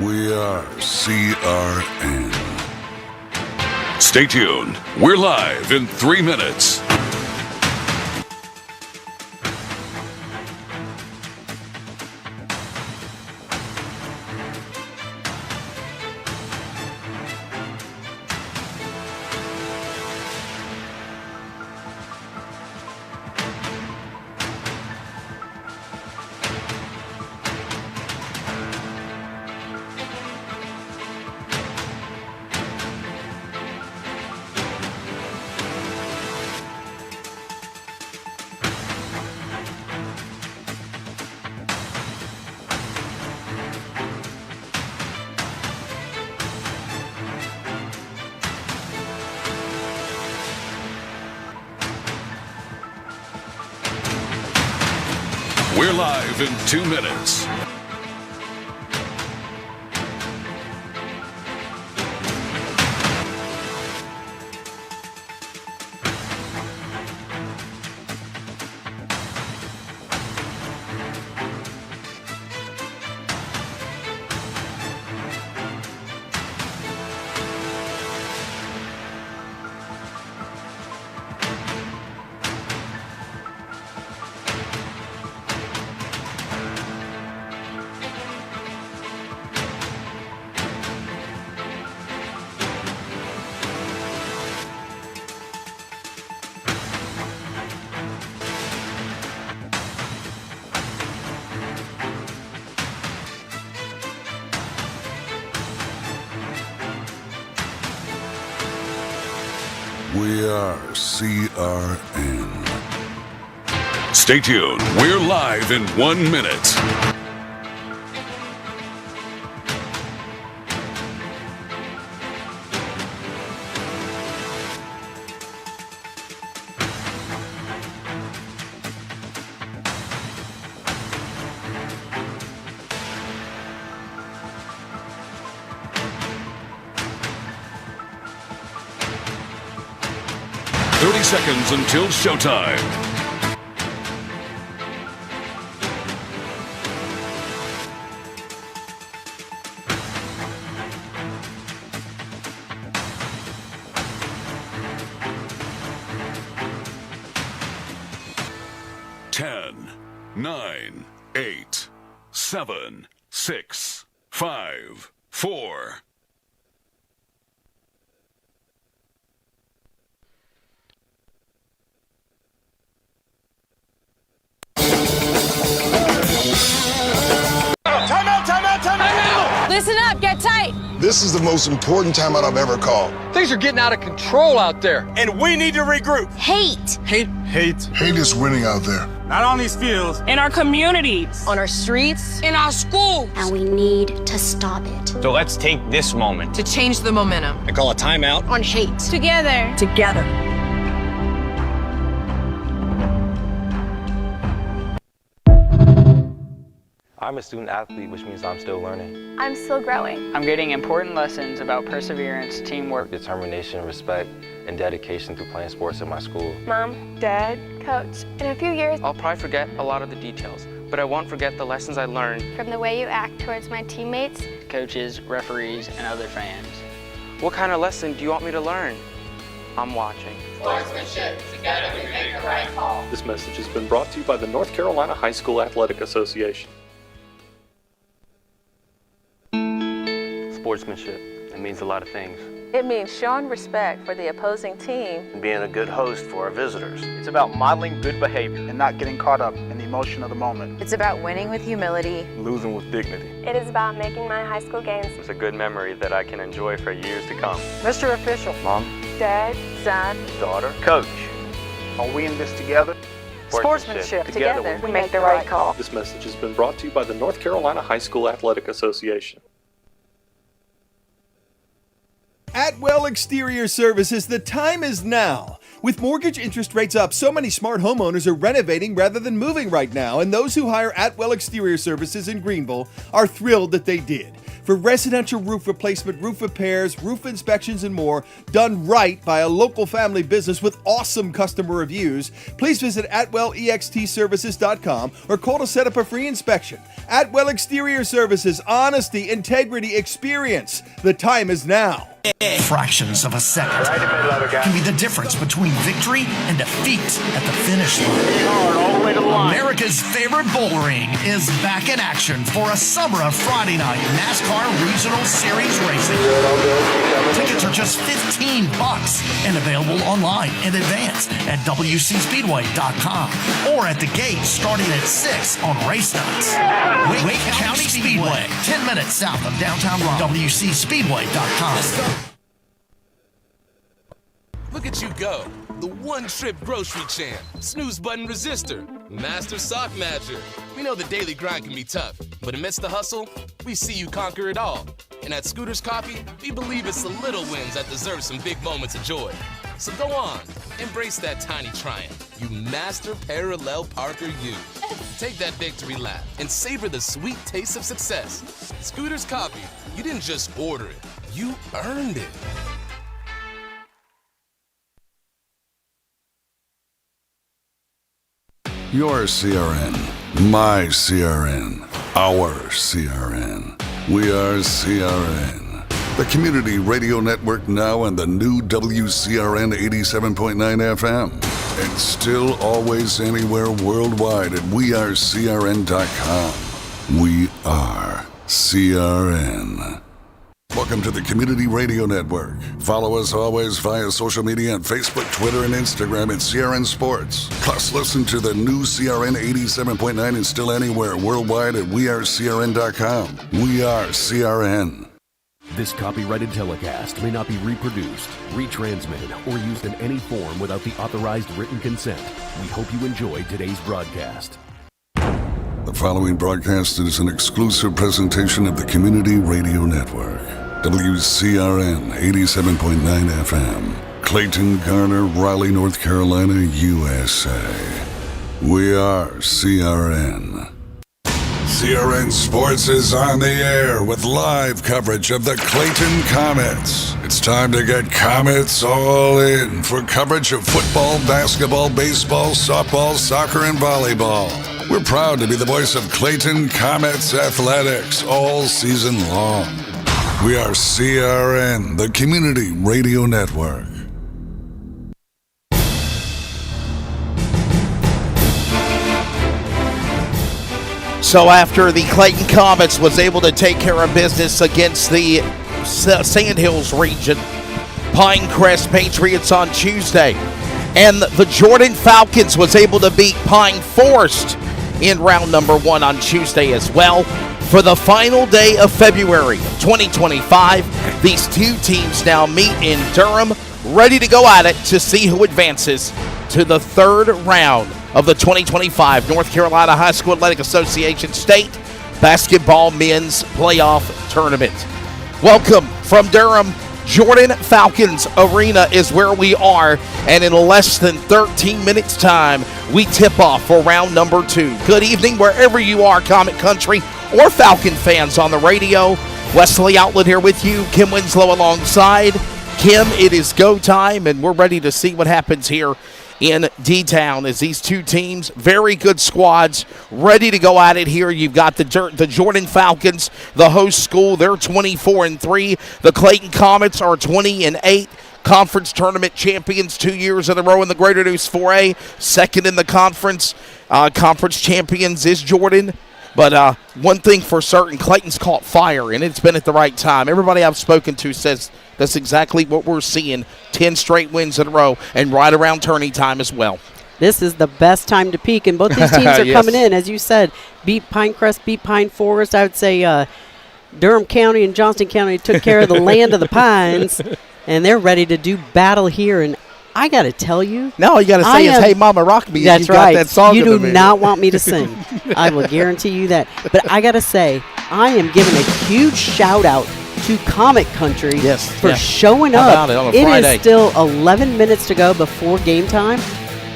We are CRN. Stay tuned. We're live in 3 minutes. We're live in 2 minutes. We are CRN. Stay tuned. We're live in 1 minute. Seconds until showtime. Ten, 9, 8, 7, 6, 5, 4. Listen up, get tight. This is the most important timeout I've ever called. Things are getting out of control out there. And we need to regroup. Hate. Hate is winning out there. Not on these fields. In our communities. On our streets. In our schools. And we need to stop it. So let's take this moment To change the momentum. and call a timeout. On hate. Together. Together. I'm a student athlete, which means I'm still learning. I'm still growing. I'm getting important lessons about perseverance, teamwork, determination, respect, and dedication through playing sports at my school. Mom, Dad, Coach, in a few years, I'll probably forget a lot of the details, but I won't forget the lessons I learned from the way you act towards my teammates, coaches, referees, and other fans. What kind of lesson do you want me to learn? I'm watching. Sportsmanship. Together we make the right call. This message has been brought to you by the North Carolina High School Athletic Association. Sportsmanship. It means a lot of things. It means showing respect for the opposing team and being a good host for our visitors. It's about modeling good behavior and not getting caught up in the emotion of the moment. It's about winning with humility, losing with dignity. It is about making my high school games. It's a good memory that I can enjoy for years to come. Mr. Official, Mom, Dad, son, daughter, coach. Are we in this together? Sportsmanship. Together we make the right call. This message has been brought to you by the North Carolina High School Athletic Association. Atwell Exterior Services, the time is now. With mortgage interest rates up, so many smart homeowners are renovating rather than moving right now, and those who hire Atwell Exterior Services in Greenville are thrilled that they did. For residential roof replacement, roof repairs, roof inspections, and more, done right by a local family business with awesome customer reviews, please visit AtwellEXTServices.com or call to set up a free inspection. Atwell Exterior Services, honesty, integrity, experience. The time is now. Fractions of a second can be the difference between victory and defeat at the finish line. America's favorite bull ring is back in action for a summer of Friday night NASCAR Regional Series racing. Tickets are just $15 and available online in advance at WCSpeedway.com or at the gate starting at 6 on race nights. Wake County Speedway, 10 minutes south of downtown Raleigh. WCSpeedway.com. Look at you go. The one-trip grocery champ, snooze button resistor, master sock matcher. We know the daily grind can be tough, but amidst the hustle, we see you conquer it all. And at Scooter's Coffee, we believe it's the little wins that deserve some big moments of joy. So go on, embrace that tiny triumph. You master parallel parker you. Take that victory lap and savor the sweet taste of success. Scooter's Coffee, you didn't just order it, you earned it. Your CRN, my CRN, our CRN. We are CRN. The Community Radio Network now and the new WCRN 87.9 FM. And still always anywhere worldwide at wearecrn.com. We are CRN. Welcome to the Community Radio Network. Follow us always via social media on Facebook, Twitter, and Instagram at CRN Sports. Plus, listen to the new CRN 87.9 and still anywhere worldwide at wearecrn.com. We are CRN. This copyrighted telecast may not be reproduced, retransmitted, or used in any form without the authorized written consent. We hope you enjoy today's broadcast. The following broadcast is an exclusive presentation of the Community Radio Network. WCRN 87.9 FM, Clayton, Garner, Raleigh, North Carolina, USA. We are CRN. CRN Sports is on the air with live coverage of the Clayton Comets. It's time to get Comets all in for coverage of football, basketball, baseball, softball, soccer, and volleyball. We're proud to be the voice of Clayton Comets athletics all season long. We are CRN, the Community Radio Network. So after the Clayton Comets was able to take care of business against the Sandhills region, Pinecrest Patriots on Tuesday, and the Jordan Falcons was able to beat Pine Forest in round number 1 on Tuesday as well. For the final day of February 2025, these two teams now meet in Durham, ready to go at it to see who advances to the third round of the 2025 North Carolina High School Athletic Association State Basketball Men's Playoff Tournament. Welcome from Durham. Jordan Falcons Arena is where we are, and in less than 13 minutes time, we tip off for round number 2. Good evening wherever you are, Comet Country or Falcon fans on the radio. Wesley Outlet here with you, Kim Winslow alongside. Kim, it is go time, and we're ready to see what happens here in D-Town as these two teams, very good squads, ready to go at it here. You've got the Jordan Falcons, the host school. They're 24-3. The Clayton Comets are 20-8. Conference tournament champions 2 years in a row in the Greater Deuce 4A. Second in the conference. Conference champions is Jordan. But one thing for certain, Clayton's caught fire, and it's been at the right time. Everybody I've spoken to says that's exactly what we're seeing. 10 straight wins in a row, and right around tourney time as well. This is the best time to peak, and both these teams are coming in. As you said, beat Pinecrest, beat Pine Forest. I would say Durham County and Johnston County took care of the land of the pines, and they're ready to do battle here. And I got to tell you. No, you got to say is, hey, Mama, rock me. That's right. Got that song you do not want me to sing. I will guarantee you that. But I got to say, I am giving a huge shout-out to Comet Country for yeah. showing How up. about it on a It Friday? is still 11 minutes to go before game time.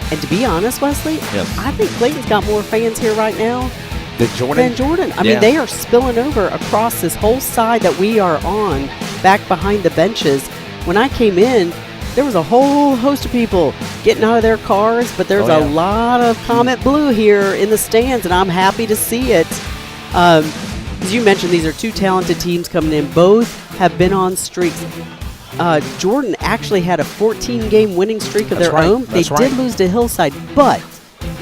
And to be honest, Wesley, Yes. I think Clayton's got more fans here right now Jordan? than Jordan. I Yeah. mean, they are spilling over across this whole side that we are on, back behind the benches. When I came in, there was a whole host of people getting out of their cars, but there's a lot of Comet Blue here in the stands, and I'm happy to see it. As you mentioned, these are two talented teams coming in. Both have been on streaks. Jordan actually had a 14-game winning streak of their own. They did lose to Hillside, but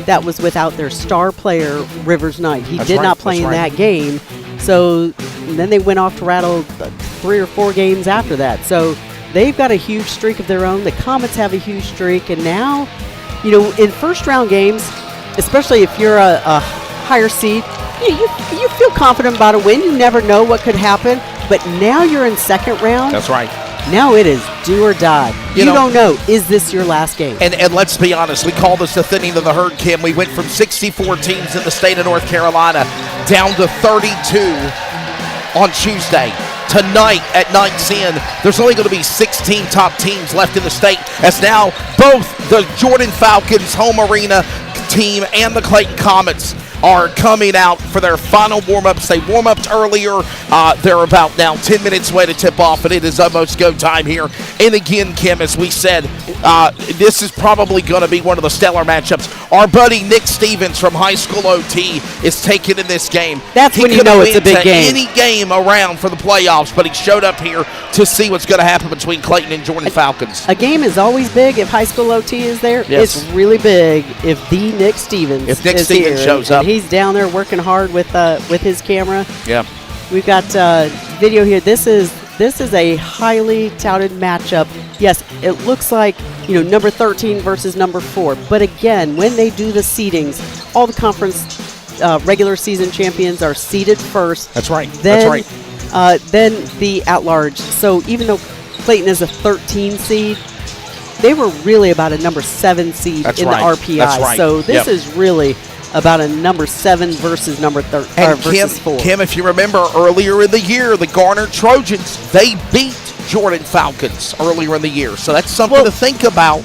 that was without their star player, Rivers Knight. He did not play in that game. So then they went off to rattle 3 or 4 games after that. So they've got a huge streak of their own. The Comets have a huge streak. And now, you know, in first-round games, especially if you're a higher seed, you feel confident about a win. You never know what could happen. But now you're in second round. That's right. Now it is do or die. You don't know, is this your last game? And let's be honest, we call this the thinning of the herd, Kim. We went from 64 teams in the state of North Carolina down to 32 on Tuesday. Tonight at 9:10, there's only going to be 16 top teams left in the state, as now both the Jordan Falcons home arena team and the Clayton Comets are coming out for their final warm-ups. They warm-upped earlier. They're about now 10 minutes away to tip off, and it is almost go time here. And again, Kim, as we said, this is probably going to be one of the stellar matchups. Our buddy Nick Stevens from High School OT is taking in this game. That's when you know it's a big game. Any game around for the playoffs, but he showed up here to see what's going to happen between Clayton and Jordan Falcons. A game is always big if high school OT is there. Yes. It's really big if the Nick Stevens is Stevens here. shows and up. he's down there working hard with his camera. Yeah. We've got video here. This is a highly touted matchup. Yes, it looks like, you know, number 13 versus number 4. But again, when they do the seedings, all the conference regular season champions are seeded first. That's right. Then, then the at-large. So even though Clayton is a 13 seed, they were really about a number 7 seed in the RPI. That's right. So this is really about a number 7 versus number 13 versus 4. Kim, if you remember earlier in the year, the Garner Trojans, they beat Jordan Falcons earlier in the year. So that's something to think about.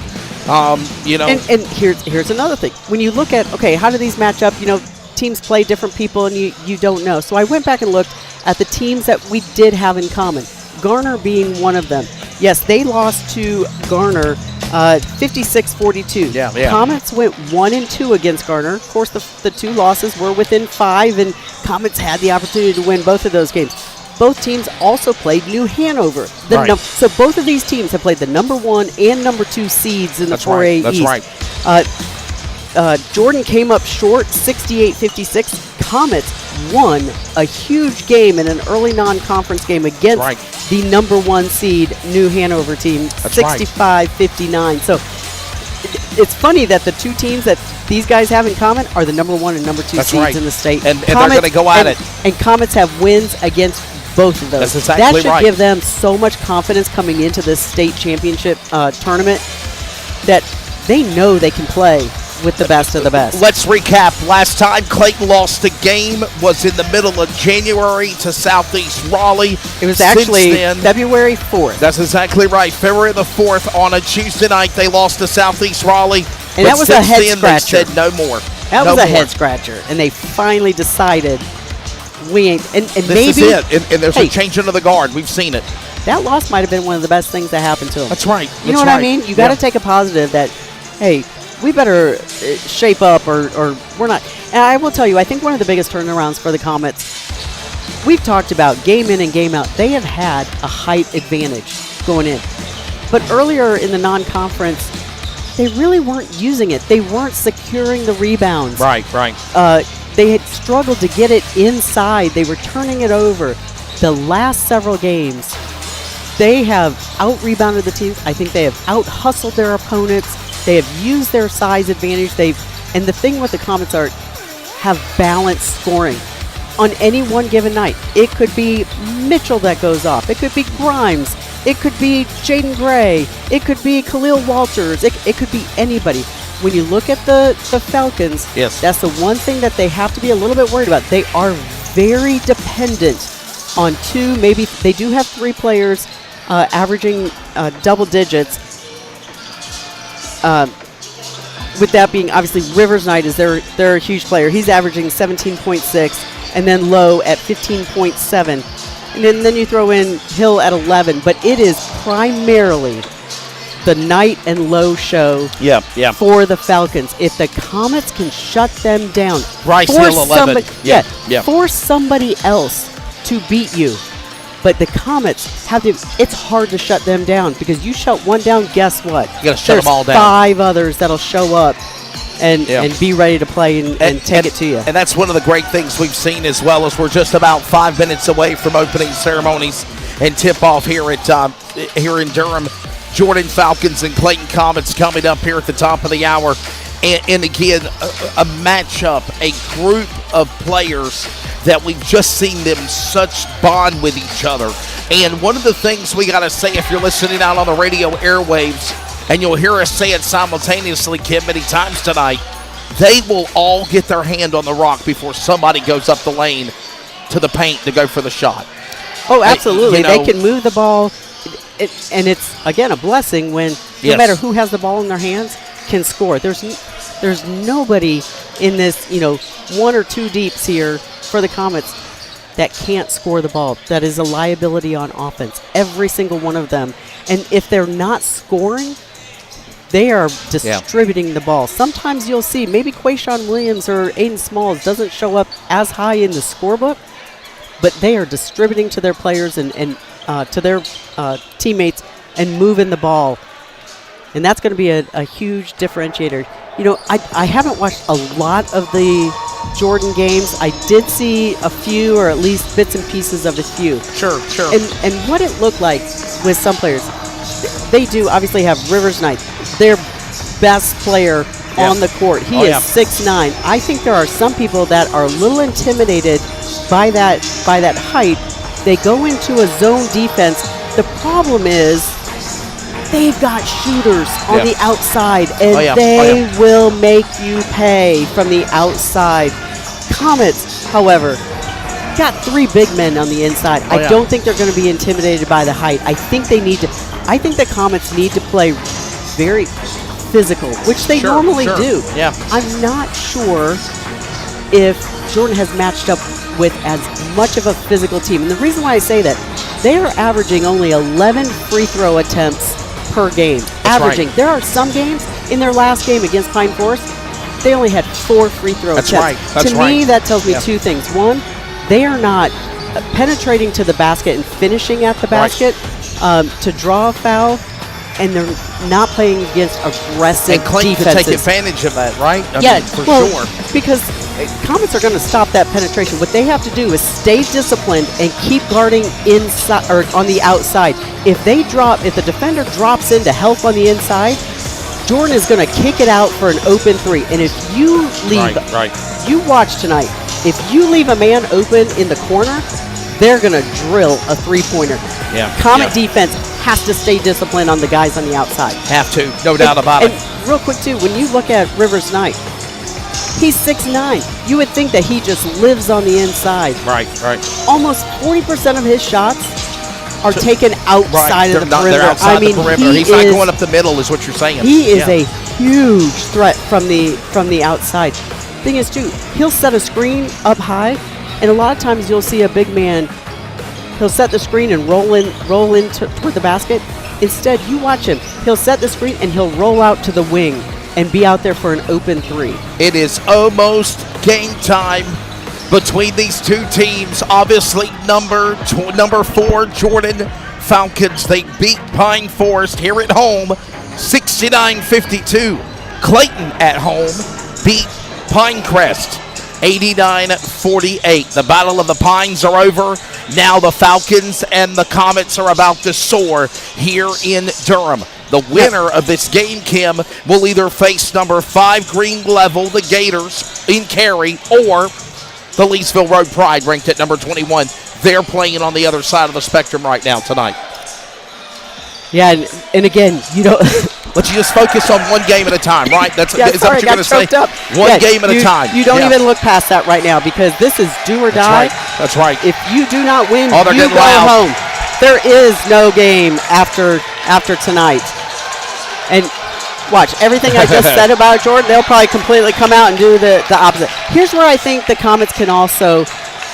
You know. And here's another thing. When you look at, okay, how do these match up? You know, teams play different people and you don't know. So I went back and looked at the teams that we did have in common. Garner being one of them. Yes, they lost to Garner 56-42. Yeah. Comets went 1-2 against Garner. Of course, the 2 losses were within 5, and Comets had the opportunity to win both of those games. Both teams also played New Hanover. So both of these teams have played the number 1 and number 2 seeds in the 4A East. That's right. Jordan came up short, 68-56. Comets won a huge game in an early non-conference game against the number 1 seed New Hanover team, 65-59. So it's funny that the 2 teams that these guys have in common are the number 1 and number 2 seeds in the state. And they're going to go at it. And Comets have wins against both of those. That's exactly that should give them so much confidence coming into this state championship tournament that they know they can play with the best of the best. Let's recap. Last time Clayton lost a game was in the middle of January to Southeast Raleigh. It was actually February 4th. That's exactly right. February the 4th on a Tuesday night, they lost to Southeast Raleigh. And that was a head scratcher. They said no more. That was a head scratcher. And they finally decided we ain't. And this maybe. Is it. And there's a change of the guard. We've seen it. That loss might have been one of the best things that happened to them. That's right. You know what I mean? You got to take a positive that, hey, we better shape up or we're not. And I will tell you, I think one of the biggest turnarounds for the Comets, we've talked about game in and game out. They have had a height advantage going in. But earlier in the non-conference, they really weren't using it. They weren't securing the rebounds. Right. They had struggled to get it inside. They were turning it over. The last several games, they have out-rebounded the teams. I think they have out-hustled their opponents. They have used their size advantage. And the thing with the Comets have balanced scoring on any one given night. It could be Mitchell that goes off. It could be Grimes. It could be Jaden Gray. It could be Khalil Walters. It could be anybody. When you look at the Falcons, yes, that's the one thing that they have to be a little bit worried about. They are very dependent on 2, maybe they do have 3 players averaging double digits. With that being, obviously, Rivers Knight is they're a huge player. He's averaging 17.6, and then Lowe at 15.7. And then you throw in Hill at 11. But it is primarily the Knight and Lowe show for the Falcons. If the Comets can shut them down, Bryce Hill 11. Force somebody else to beat you. But the Comets it's hard to shut them down, because you shut one down, guess what? You got to shut them all down. 5 others that'll show up and be ready to play and take it to you. And that's one of the great things we've seen, as well as we're just about 5 minutes away from opening ceremonies and tip-off here in Durham. Jordan Falcons and Clayton Comets coming up here at the top of the hour. And again, a matchup, a group of players that we've just seen them such bond with each other. And one of the things we got to say, if you're listening out on the radio airwaves, and you'll hear us say it simultaneously, Kim, many times tonight, they will all get their hand on the rock before somebody goes up the lane to the paint to go for the shot. Oh, absolutely. They can move the ball, and it's, again, a blessing when no matter who has the ball in their hands can score. There's nobody in this, 1 or 2 deeps here for the Comets that can't score the ball. That is a liability on offense. Every single one of them. And if they're not scoring, they are distributing the ball. Sometimes you'll see maybe Quayshawn Williams or Aiden Smalls doesn't show up as high in the scorebook, but they are distributing to their players and to their teammates and moving the ball. And that's going to be a huge differentiator. I haven't watched a lot of the Jordan games. I did see a few, or at least bits and pieces of a few. Sure. And what it looked like with some players, they do obviously have Rivers Knight, their best player on the court. He is 6'9". I think there are some people that are a little intimidated by that height. They go into a zone defense. The problem is they've got shooters on the outside, and they will make you pay from the outside. Comets, however, got 3 big men on the inside. I don't think they're going to be intimidated by the height. I think the Comets need to play very physical, which they normally do. Yeah. I'm not sure if Jordan has matched up with as much of a physical team. And the reason why I say that, they are averaging only 11 free throw attempts per game. Averaging. There are some games in their last game against Pine Forest, they only had 4 free throw attempts. To me, that tells me 2 things. One, they are not penetrating to the basket and finishing at the basket to draw a foul, and they're not playing against aggressive and Clayton defenses. can take advantage of that, right? Sure. Because Comets are going to stop that penetration. What they have to do is stay disciplined and keep guarding inside or on the outside. If the defender drops in to help on the inside, Jordan is going to kick it out for an open 3. And if you leave, you watch tonight, if you leave a man open in the corner, they're going to drill a 3-pointer. Comet defense has to stay disciplined on the guys on the outside. Have to, no doubt about it. And real quick, too, when you look at Rivers Knight, he's 6'9". You would think that he just lives on the inside. Right. Almost 40% of his shots are taken outside of the perimeter. They're outside the perimeter. He's not going up the middle, is what you're saying. He is a huge threat from the outside. Thing is, too, he'll set a screen up high, and a lot of times you'll see a big man, he'll set the screen and roll in toward the basket. Instead, you watch him. He'll set the screen and he'll roll out to the wing and be out there for an open 3. It is almost game time between these 2 teams. Obviously, number 4, Jordan Falcons. They beat Pine Forest here at home, 69-52. Clayton at home beat Pinecrest, 89-48. The Battle of the Pines are over. Now the Falcons and the Comets are about to soar here in Durham. The winner of this game, Kim, will either face number 5 Green Level, the Gators, in Cary, or the Leesville Road Pride, ranked at number 21. They're playing on the other side of the spectrum right now tonight. Yeah, and again, But you just focus on one game at a time, right? Is that what you're going to say? Up. One game at a time. You don't even look past that right now because this is do or die. That's right. If you do not win, they're you getting go loud. home. There is no game after tonight. And watch, everything I just said about Jordan, they'll probably completely come out and do the opposite. Here's where I think the Comets can also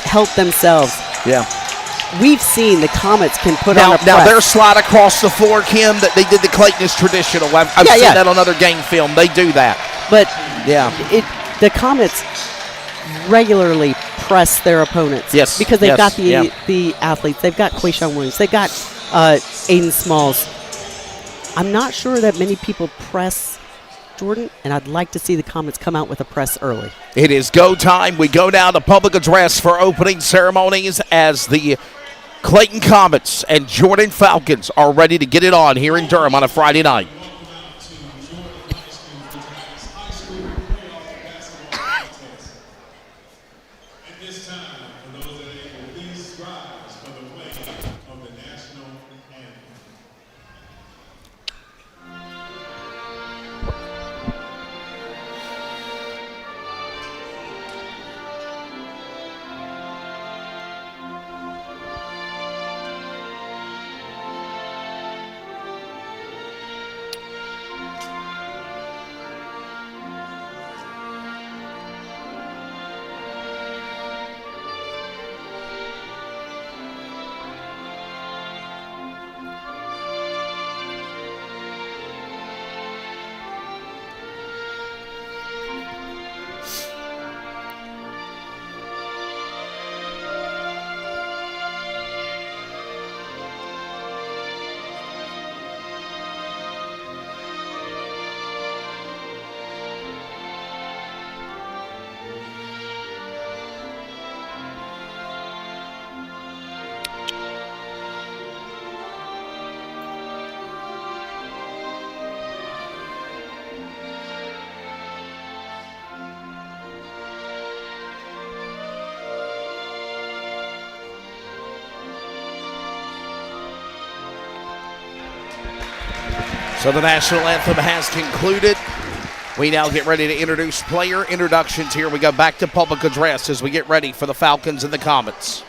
help themselves. Yeah. We've seen the Comets can put on a press. Now, their slide across the floor, Kim, that they did the Clayton is traditional. I've seen that on other game film. They do that. But the Comets regularly press their opponents. Yes. Because they've got the athletes. They've got Quayshawn Williams. They've got Aiden Smalls. I'm not sure that many people press Jordan, and I'd like to see the Comets come out with a press early. It is go time. We go down to public address for opening ceremonies as the Clayton Comets and Jordan Falcons are ready to get it on here in Durham on a Friday night. So the national anthem has concluded. We now get ready to introduce player introductions here. We go back to public address as we get ready for the Falcons and the Comets.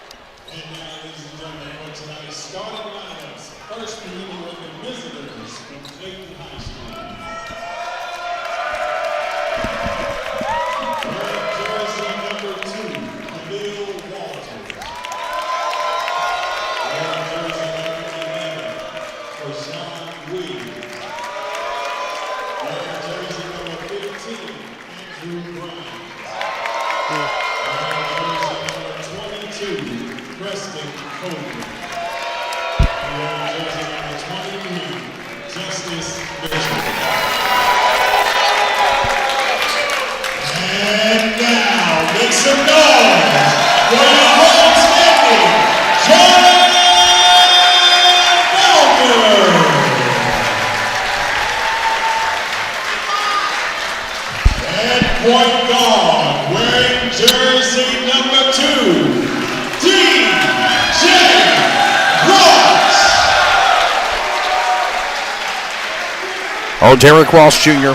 Oh, Derek Ross Jr.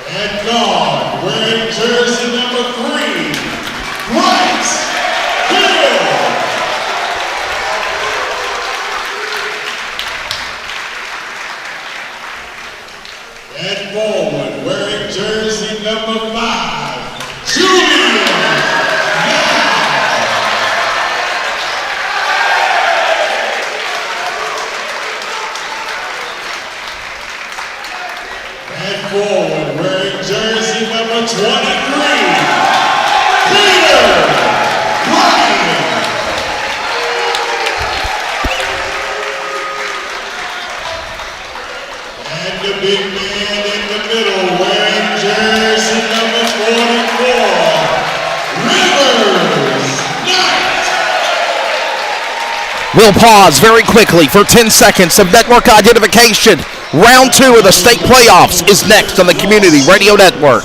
And guard, wearing jersey number 3, Bryce Hill. And forward, wearing jersey number 5, Julian. Forward, wearing jersey number 23, Peter Ryan. And the big man in the middle, wearing jersey number 44, Rivers Knight. We'll pause very quickly for 10 seconds of network identification. Round 2 of the state playoffs is next on the Community Radio Network.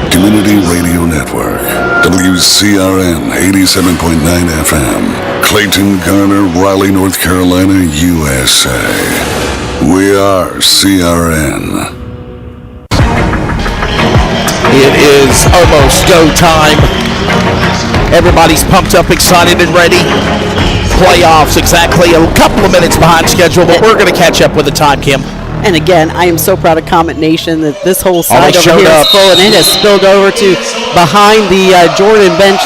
Community Radio Network, WCRN 87.9 FM, Clayton, Garner, Raleigh, North Carolina, USA. We are CRN. It is almost go time. Everybody's pumped up, excited, and ready. Playoffs exactly a couple of minutes behind schedule, but we're going to catch up with the time, Kim. And again, I am so proud of Comet Nation that this whole side over here up. is full, and it has spilled over to behind the Jordan bench.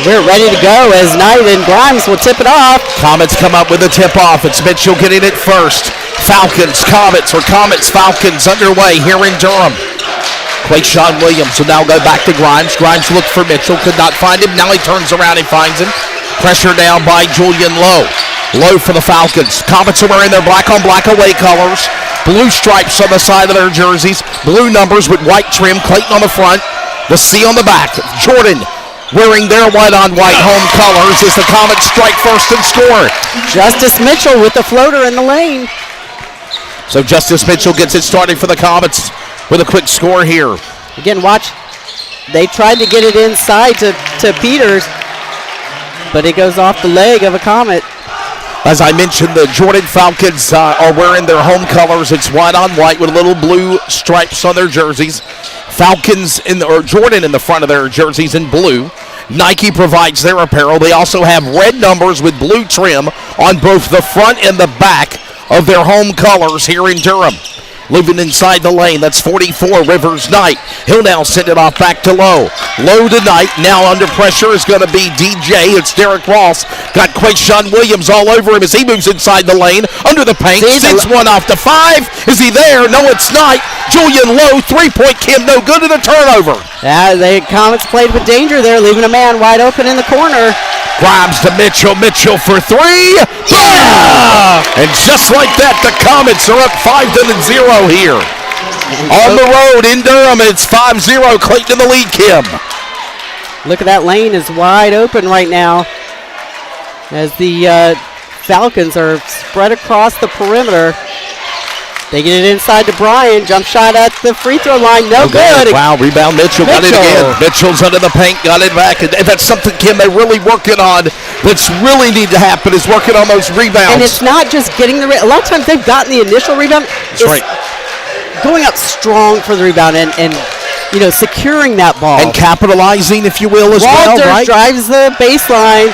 We're ready to go as Knight and Grimes will tip it off. Comets come up with a tip-off. It's Mitchell getting it first. Falcons, Comets, or Comets, Falcons underway here in Durham. Clayton Williams will now go back to Grimes. Grimes looked for Mitchell, could not find him. Now he turns around and finds him. Pressure down by Julian Lowe. Lowe for the Falcons. Comets are wearing their black-on-black away colors. Blue stripes on the side of their jerseys. Blue numbers with white trim. Clayton on the front. The C on the back. Jordan wearing their white-on-white home colors as the Comets strike first and score. Justice Mitchell with the floater in the lane. So Justice Mitchell gets it started for the Comets with a quick score here. Again, watch. They tried to get it inside to Peters, but it goes off the leg of a Comet. As I mentioned, the Jordan Falcons are wearing their home colors. It's white on white with little blue stripes on their jerseys. Falcons or Jordan in the front of their jerseys in blue. Nike provides their apparel. They also have red numbers with blue trim on both the front and the back of their home colors here in Durham. Moving inside the lane, that's 44, Rivers Knight. He'll now send it off back to Lowe. Lowe to Knight, now under pressure is going to be DJ. It's Derek Ross. Got Quayshawn Williams all over him as he moves inside the lane. Under the paint, sends one off to 5. Is he there? No, it's not. Julian Lowe, three-point Kim, no good, and a turnover. Yeah, the Comets played with danger there, leaving a man wide open in the corner. Grimes to Mitchell. Mitchell for 3. Yeah! And just like that, the Comets are up 5-0 here. On the road in Durham, it's 5-0. Clayton in the lead, Kim. Look at that lane is wide open right now as the Falcons are spread across the perimeter. They get it inside to Brian. Jump shot at the free throw line. No good. Wow, rebound. Mitchell got it again. Mitchell's under the paint, got it back. And that's something, Kim, they're really working on. That's really need to happen is working on those rebounds. And it's not just getting the a lot of times they've gotten the initial rebound. That's right. Going up strong for the rebound and you know, securing that ball. And capitalizing, if you will, as Walters well, right? drives the baseline.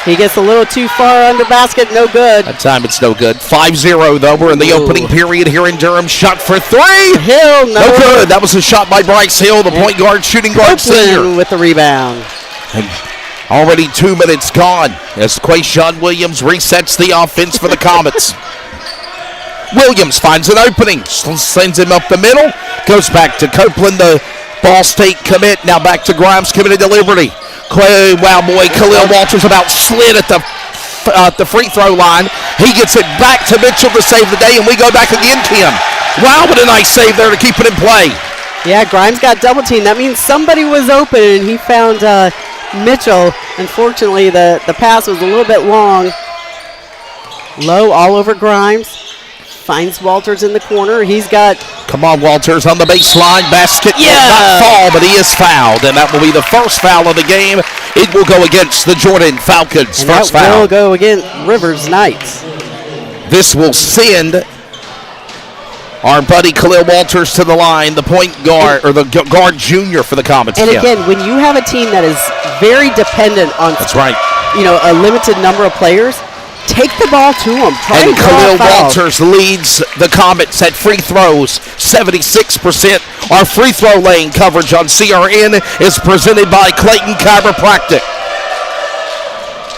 He gets a little too far under basket, no good. That time it's no good. 5-0 though. We're in the opening period here in Durham. Shot for 3. Hill, no good. That was a shot by Bryce Hill, the point guard, shooting guard senior. With the rebound. And already 2 minutes gone as Quayshawn Williams resets the offense for the Comets. Williams finds an opening, sends him up the middle, goes back to Copeland, the Ball State commit. Now back to Grimes, committed to Liberty. Wow, boy, Khalil Walters about slid at the free throw line. He gets it back to Mitchell to save the day, and we go back again, Kim. Wow, what a nice save there to keep it in play. Yeah, Grimes got double teamed. That means somebody was open, and he found Mitchell. Unfortunately, the pass was a little bit long. Low all over Grimes. Finds Walters in the corner. He's got... Come on, Walters on the baseline. Basket will not fall, but he is fouled. And that will be the first foul of the game. It will go against the Jordan Falcons. And first that foul. will go against Rivers Knights. This will send our buddy Khalil Walters to the line, the point guard, or the guard junior for the Comets. And again, when you have a team that is very dependent on... That's right. You know, a limited number of players... Take the ball to him. And Khalil Walters leads the Comets at free throws, 76%. Our free throw lane coverage on CRN is presented by Clayton Chiropractic.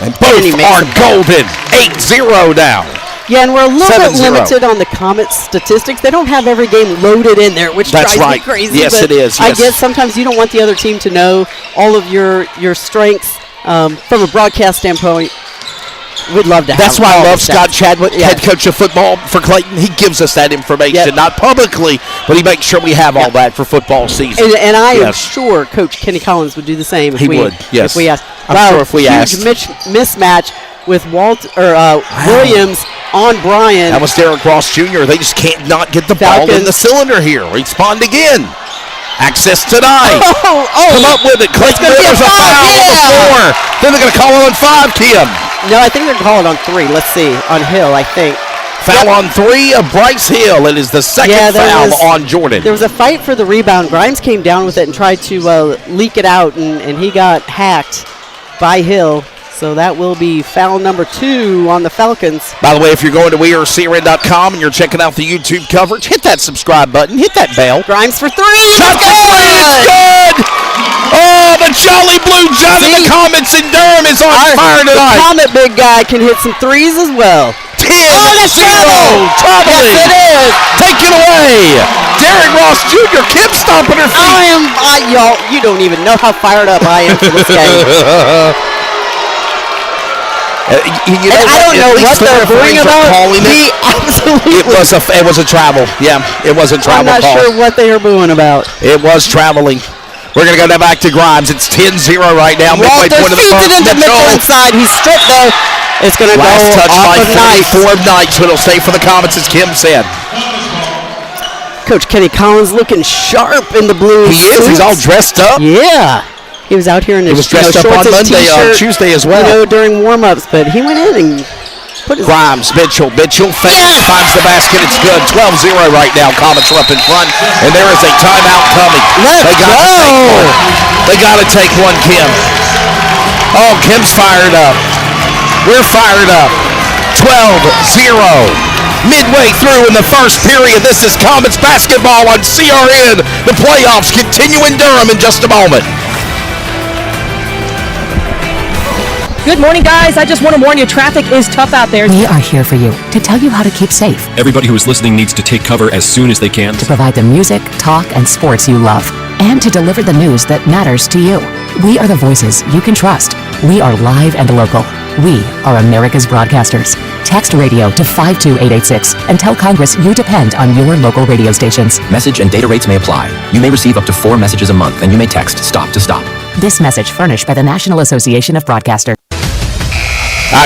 And both are golden. 8-0 now. Yeah, and we're a little bit limited on the Comets statistics. They don't have every game loaded in there, which drives me crazy. Yes, it is. Yes. I guess sometimes you don't want the other team to know all of your strengths from a broadcast standpoint. We'd love to have. That's why I love Scott Chadwick, head coach of football for Clayton. He gives us that information, not publicly, but he makes sure we have all that for football season. And I am sure Coach Kenny Collins would do the same. He would, yes. If we asked. I'm sure if we asked. Huge mismatch with Williams on Brian. That was Derek Ross Jr. They just can't not get the ball in the cylinder here. Respond again. Access denied. Come up with it. Clayton, there's a foul on the 4. Then they're going to call it on 5, Kim. No, I think they're calling on 3. Let's see. On Hill, I think. Foul on 3 of Bryce Hill. It is the second foul on Jordan. There was a fight for the rebound. Grimes came down with it and tried to leak it out, and he got hacked by Hill. So that will be foul number 2 on the Falcons. By the way, if you're going to wearecrn.com and you're checking out the YouTube coverage, hit that subscribe button, hit that bell. Grimes for 3. Shot for 3. It's good. Oh, the Jolly Blue Johnny, the Comets in Durham is on fire tonight. The Comet big guy can hit some threes as well. 10-0. Traveling. Yes, it is. Take it away. Derek Ross Jr. Kim stomping her feet. Y'all, you don't even know how fired up I am for this game. I don't know what they're booing about. It was a travel. Yeah, it was a travel call. I'm not sure what they are booing about. It was traveling. We're going to go now back to Grimes. It's 10-0 right now. Walter feeds it into Mitchell inside. He's stripped though. It's going to go last touch off by of Knight. 34 of Knight, so it'll stay for the Comets, as Kim said. Coach Kenny Collins looking sharp in the blue He is. He's all dressed up. Yeah. He was out here in his dressed up on Monday, on Tuesday as well. During warm-ups, but he went in and put his... Grimes, Mitchell fakes, finds the basket. It's good. 12-0 right now. Comets are up in front, and there is a timeout coming. They got to take one, Kim. Oh, Kim's fired up. We're fired up. 12-0. Midway through in the first period, this is Comets basketball on CRN. The playoffs continue in Durham in just a moment. Good morning, guys. I just want to warn you, traffic is tough out there. We are here for you to tell you how to keep safe. Everybody who is listening needs to take cover as soon as they can. To provide the music, talk, and sports you love. And to deliver the news that matters to you. We are the voices you can trust. We are live and local. We are America's broadcasters. Text radio to 52886 and tell Congress you depend on your local radio stations. Message and data rates may apply. You may receive up to 4 messages a month, and you may text STOP to STOP. This message furnished by the National Association of Broadcasters.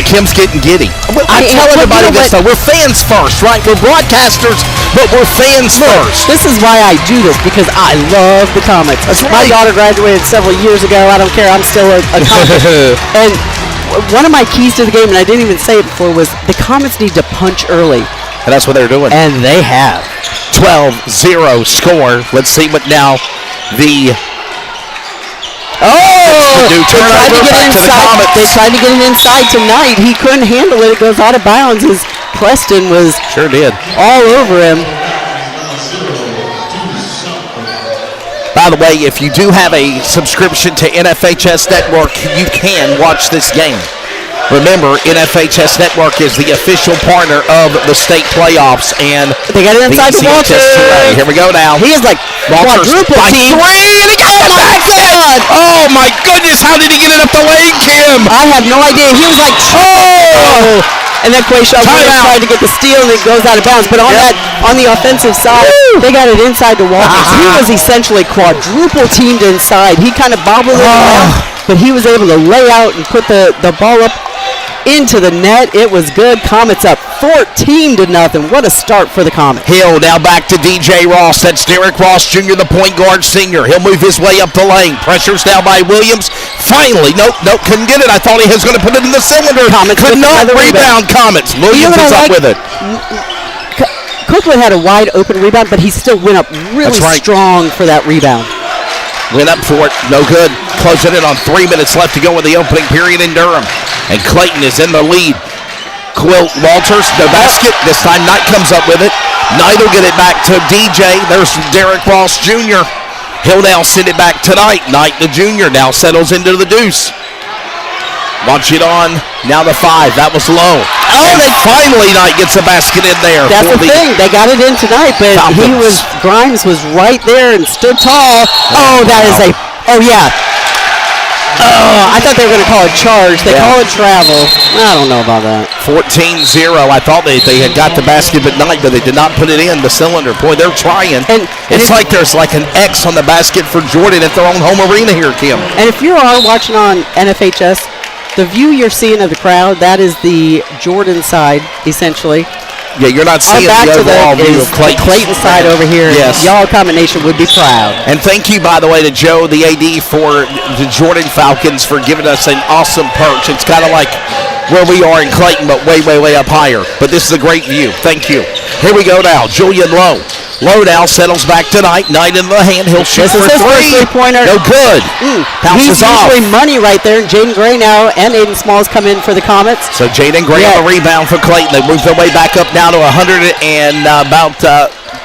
Kim's getting giddy. I tell everybody this, though. We're fans first, right? We're broadcasters, but we're fans first. This is why I do this, because I love the Comets. My daughter graduated several years ago. I don't care. I'm still a Comet. And one of my keys to the game, and I didn't even say it before, was the Comets need to punch early. And that's what they're doing. And they have. 12-0 score. Let's see what now the... They tried to get inside. They tried to get it inside tonight. He couldn't handle it. It goes out of bounds as Preston was all over him. By the way, if you do have a subscription to NFHS Network, you can watch this game. Remember, NFHS Network is the official partner of the state playoffs, and they got it inside the Walter. Here we go now. He is like quadruple team. 3, and he got the basket! Oh my goodness, how did he get it up the lane, Kim? I have no idea. He was like, and then Quayshaw tried to get the steal, and it goes out of bounds. But on the offensive side, they got it inside the Walters. He was essentially quadruple teamed inside. He kind of bobbled it around, but he was able to lay out and put the ball up into the net. It was good. Comets up 14-0. What a start for the Comets. Hill now back to DJ Ross. That's Derek Ross Jr., the point guard senior. He'll move his way up the lane. Pressure's now by Williams. Finally, nope, couldn't get it. I thought he was going to put it in the cylinder. Comets could not rebound. Comets. Williams is up with it. Copeland had a wide open rebound, but he still went up really strong for that rebound. Went up for it. No good. Closing it on 3 minutes left to go in the opening period in Durham. And Clayton is in the lead. Quilt Walters, no basket. This time Knight comes up with it. Knight will get it back to DJ. There's Derek Ross Jr. He'll now send it back to Knight. Knight, the junior, now settles into the deuce. Launch it on. Now the 5. That was low. Finally Knight gets a basket in there. That's the thing. They got it in tonight, but Grimes was right there and stood tall. Oh, that is a... Oh, yeah. Oh, I thought they were going to call it charge. They call it travel. I don't know about that. 14-0. I thought they had got the basket at night, but they did not put it in the cylinder. Boy, they're trying. And it's like there's like an X on the basket for Jordan at their own home arena here, Kim. And if you are watching on NFHS, the view you're seeing of the crowd, that is the Jordan side, essentially. Yeah, you're not seeing the overall view of Clayton side over here. Yes. Y'all combination would be proud. And thank you, by the way, to Joe, the AD, for the Jordan Falcons for giving us an awesome perch. It's kind of like where we are in Clayton, but way, way, way up higher. But this is a great view. Thank you. Here we go now. Julian Lowe. Lowe now settles back tonight. Knight in the hand. He'll shoot for three. Three-pointer. No good. Bounces He's off. usually money right there. Jaden Gray now and Aiden Smalls come in for the Comets. So Jaden Gray on the rebound for Clayton. They move their way back up now to 100 and about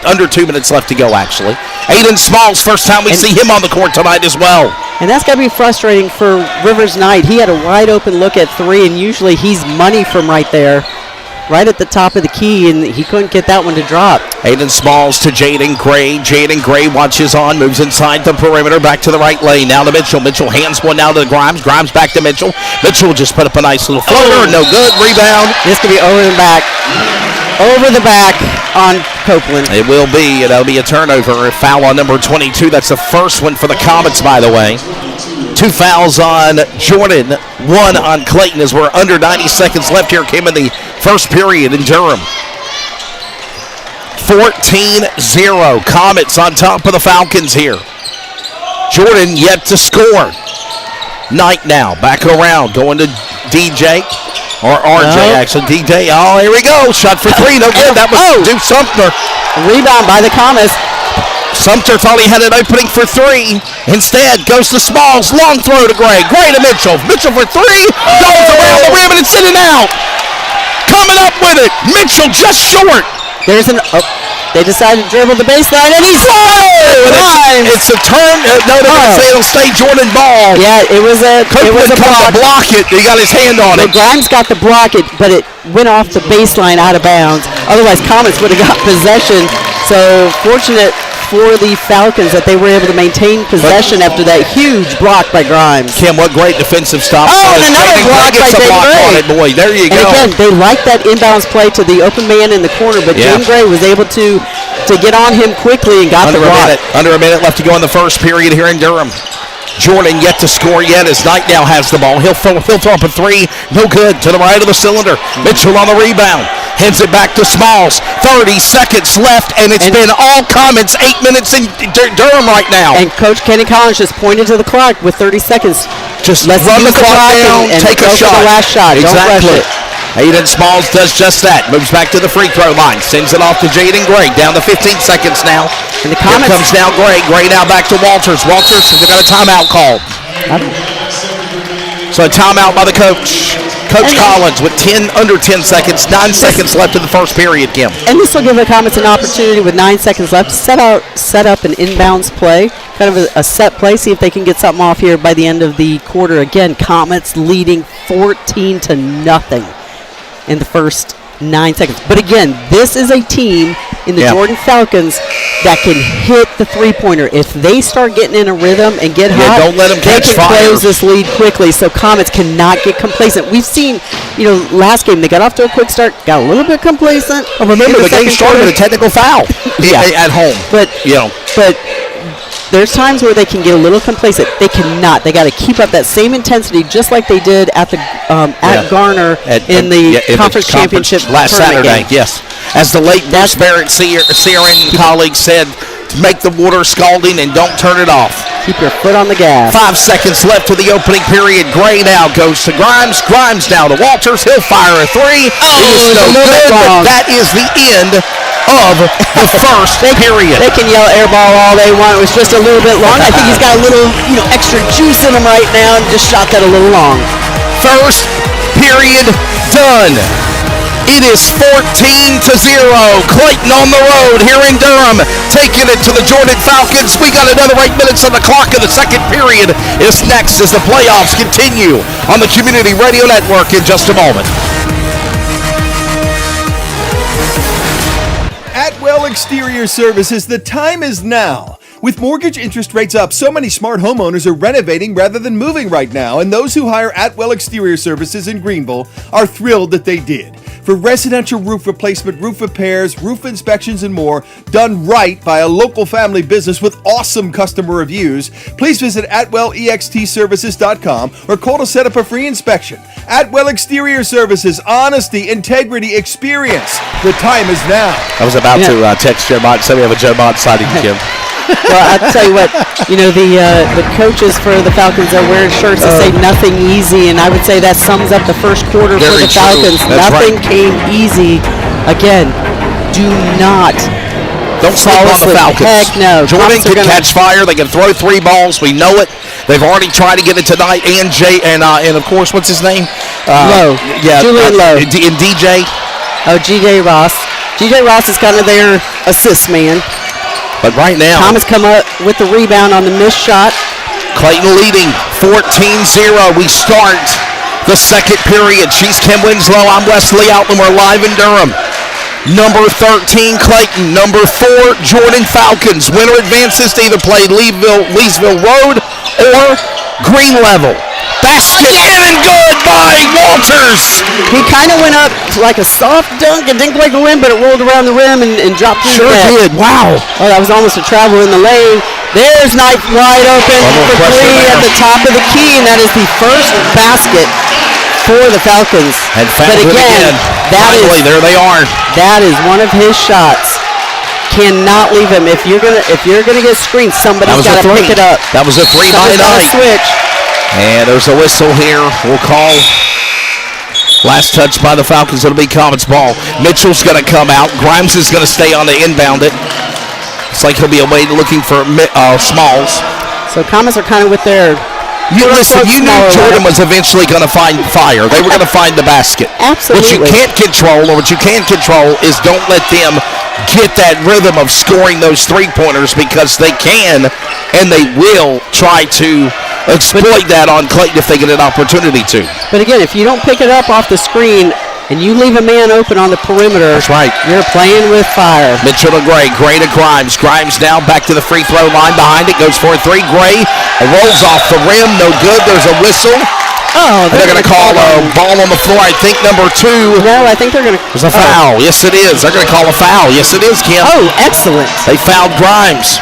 under 2 minutes left to go, actually. Aiden Smalls, first time we see him on the court tonight as well. And that's got to be frustrating for Rivers Knight. He had a wide open look at three, and usually he's money from right there, right at the top of the key, and he couldn't get that one to drop. Aiden Smalls to Jaden Gray. Jaden Gray watches on, moves inside the perimeter, back to the right lane. Now to Mitchell. Mitchell hands one now to Grimes. Grimes back to Mitchell. Mitchell just put up a nice little floater. No good. Rebound. This could be over the back. Over the back on Copeland. It will be. That'll be a turnover. A foul on number 22. That's the first one for the Comets, by the way. 2 fouls on Jordan, 1 on Clayton as we're under 90 seconds left here. Came in the first period in Durham. 14-0. Comets on top of the Falcons here. Jordan yet to score. Knight now back around, going to DJ. Or RJ, actually. DJ, oh, here we go. Shot for 3, no good. That was Duke Sumter. Rebound by the Comets. Sumter thought he had an opening for 3. Instead, goes to Smalls. Long throw to Gray. Gray to Mitchell. Mitchell for 3. Goes around the rim and it's in and out. Coming up with it. Mitchell just short. There's an... They decided to dribble the baseline, and he's... It's a turn. No, they're going to say it'll stay Jordan ball. Yeah, it was a block. Block it. He got his hand on it. Grimes got the block, but it went off the baseline out of bounds. Otherwise, Comets would have got possession. So fortunate for the Falcons that they were able to maintain possession after that huge block by Grimes. Kim, what great defensive stop. Oh, and another block by Jaden Gray. Boy, there you go. And again, they liked that inbounds play to the open man in the corner, but Jaden Gray was able to get on him quickly and got the block. Under a minute left to go in the first period here in Durham. Jordan yet to score yet as Knight now has the ball. He'll throw up a 3. No good. To the right of the cylinder. Mitchell on the rebound. Heads it back to Smalls. 30 seconds left, and it's been all Comets. 8 minutes in Durham right now. And Coach Kenny Collins just pointed to the clock with 30 seconds. Just run the clock down, and take a shot. The last shot. Exactly. Don't rush it. Aiden Smalls does just that. Moves back to the free throw line. Sends it off to Jaden Gray. Down to 15 seconds now. And the Comets. Here comes now Gray. Gray now back to Walters. Walters has got a timeout called. So a timeout by the coach. Coach Collins with under 10 seconds. 9 seconds left in the first period, Kim. And this will give the Comets an opportunity with 9 seconds left to set up an inbounds play. Kind of a set play. See if they can get something off here by the end of the quarter. Again, Comets leading 14-0 in the first 9 seconds. But again, this is a team in the Jordan Falcons that can hit the three-pointer. If they start getting in a rhythm and get hot, don't let them catch they can close this lead quickly. So Comets cannot get complacent. We've seen, last game they got off to a quick start, got a little bit complacent. Well, remember the game started with a technical foul at home. But there's times where they can get a little complacent. They cannot. They got to keep up that same intensity, just like they did at the at Garner in the conference championship last Saturday. Game. Yes, as the late Bruce Barrett CRN colleague said, make the water scalding and don't turn it off. Keep your foot on the gas. 5 seconds left to the opening period. Gray now goes to Grimes. Grimes now to Walters. He'll fire a 3. It is no good, but that is the end of the first period. They can yell air ball all they want. It was just a little bit long. I think he's got a little, extra juice in him right now and just shot that a little long. First period done. It is 14-0. Clayton on the road here in Durham, taking it to the Jordan Falcons. We got another 8 minutes on the clock of the second period. Is next as the playoffs continue on the Community Radio Network in just a moment. Atwell Exterior Services, the time is now. With mortgage interest rates up, so many smart homeowners are renovating rather than moving right now, and those who hire Atwell Exterior Services in Greenville are thrilled that they did. For residential roof replacement, roof repairs, roof inspections, and more, done right by a local family business with awesome customer reviews, please visit AtwellEXTServices.com or call to set up a free inspection. Atwell Exterior Services, honesty, integrity, experience. The time is now. I was about to text Joe Mott and say we have a Joe Mott sighting, Kim. Well, I'll tell you what, the coaches for the Falcons are wearing shirts that say nothing easy, and I would say that sums up the first quarter for the Falcons. Nothing came easy. Again, don't sleep on the Falcons. Heck no. Jordan can catch fire. They can throw 3 balls. We know it. They've already tried to get it tonight. And of course, what's his name? Lowe. Yeah, Julian Lowe. And DJ. Oh, G.J. Ross. G.J. Ross is kind of their assist man. But right now, Thomas come up with the rebound on the missed shot. Clayton leading 14-0. We start the second period. She's Kim Winslow. I'm Wesley Outland. We're live in Durham. Number 13, Clayton. Number 4, Jordan Falcons. Winner advances to either play Leesville Road or Green Level. Basket in and good by Walters. He kind of went up like a soft dunk and didn't quite go in, but it rolled around the rim and dropped through the net. Sure did. Wow. Oh, that was almost a travel in the lane. There's Knight wide open for 3 at the top of the key, and that is the first basket for the Falcons. And but again, there they are. That is one of his shots. Cannot leave him. If you're gonna get screened, somebody's got to pick it up. That was a 3 by Knight. Switch. And there's a whistle here. We'll call last touch by the Falcons. It'll be Comets ball. Mitchell's going to come out. Grimes is going to stay on to inbound it. It's like he'll be away looking for Smalls. So Comets are kind of with their... You knew Jordan was eventually going to find fire. They were going to find the basket. Absolutely. What you can't control, or what you can control, is don't let them get that rhythm of scoring those 3-pointers, because they can and they will try to exploit that on Clayton if they get an opportunity to. But again, if you don't pick it up off the screen and you leave a man open on the perimeter, that's right, you're playing with fire. Mitchell to Gray, Gray to Grimes. Grimes now back to the free throw line behind it, goes for a 3. Gray rolls off the rim, no good. There's a whistle. Oh, they're going to call a ball on the floor. I think number 2. No, I think they're going to. There's a foul. Yes, it is. They're going to call a foul. Yes, it is, Kim. Oh, excellent. They fouled Grimes.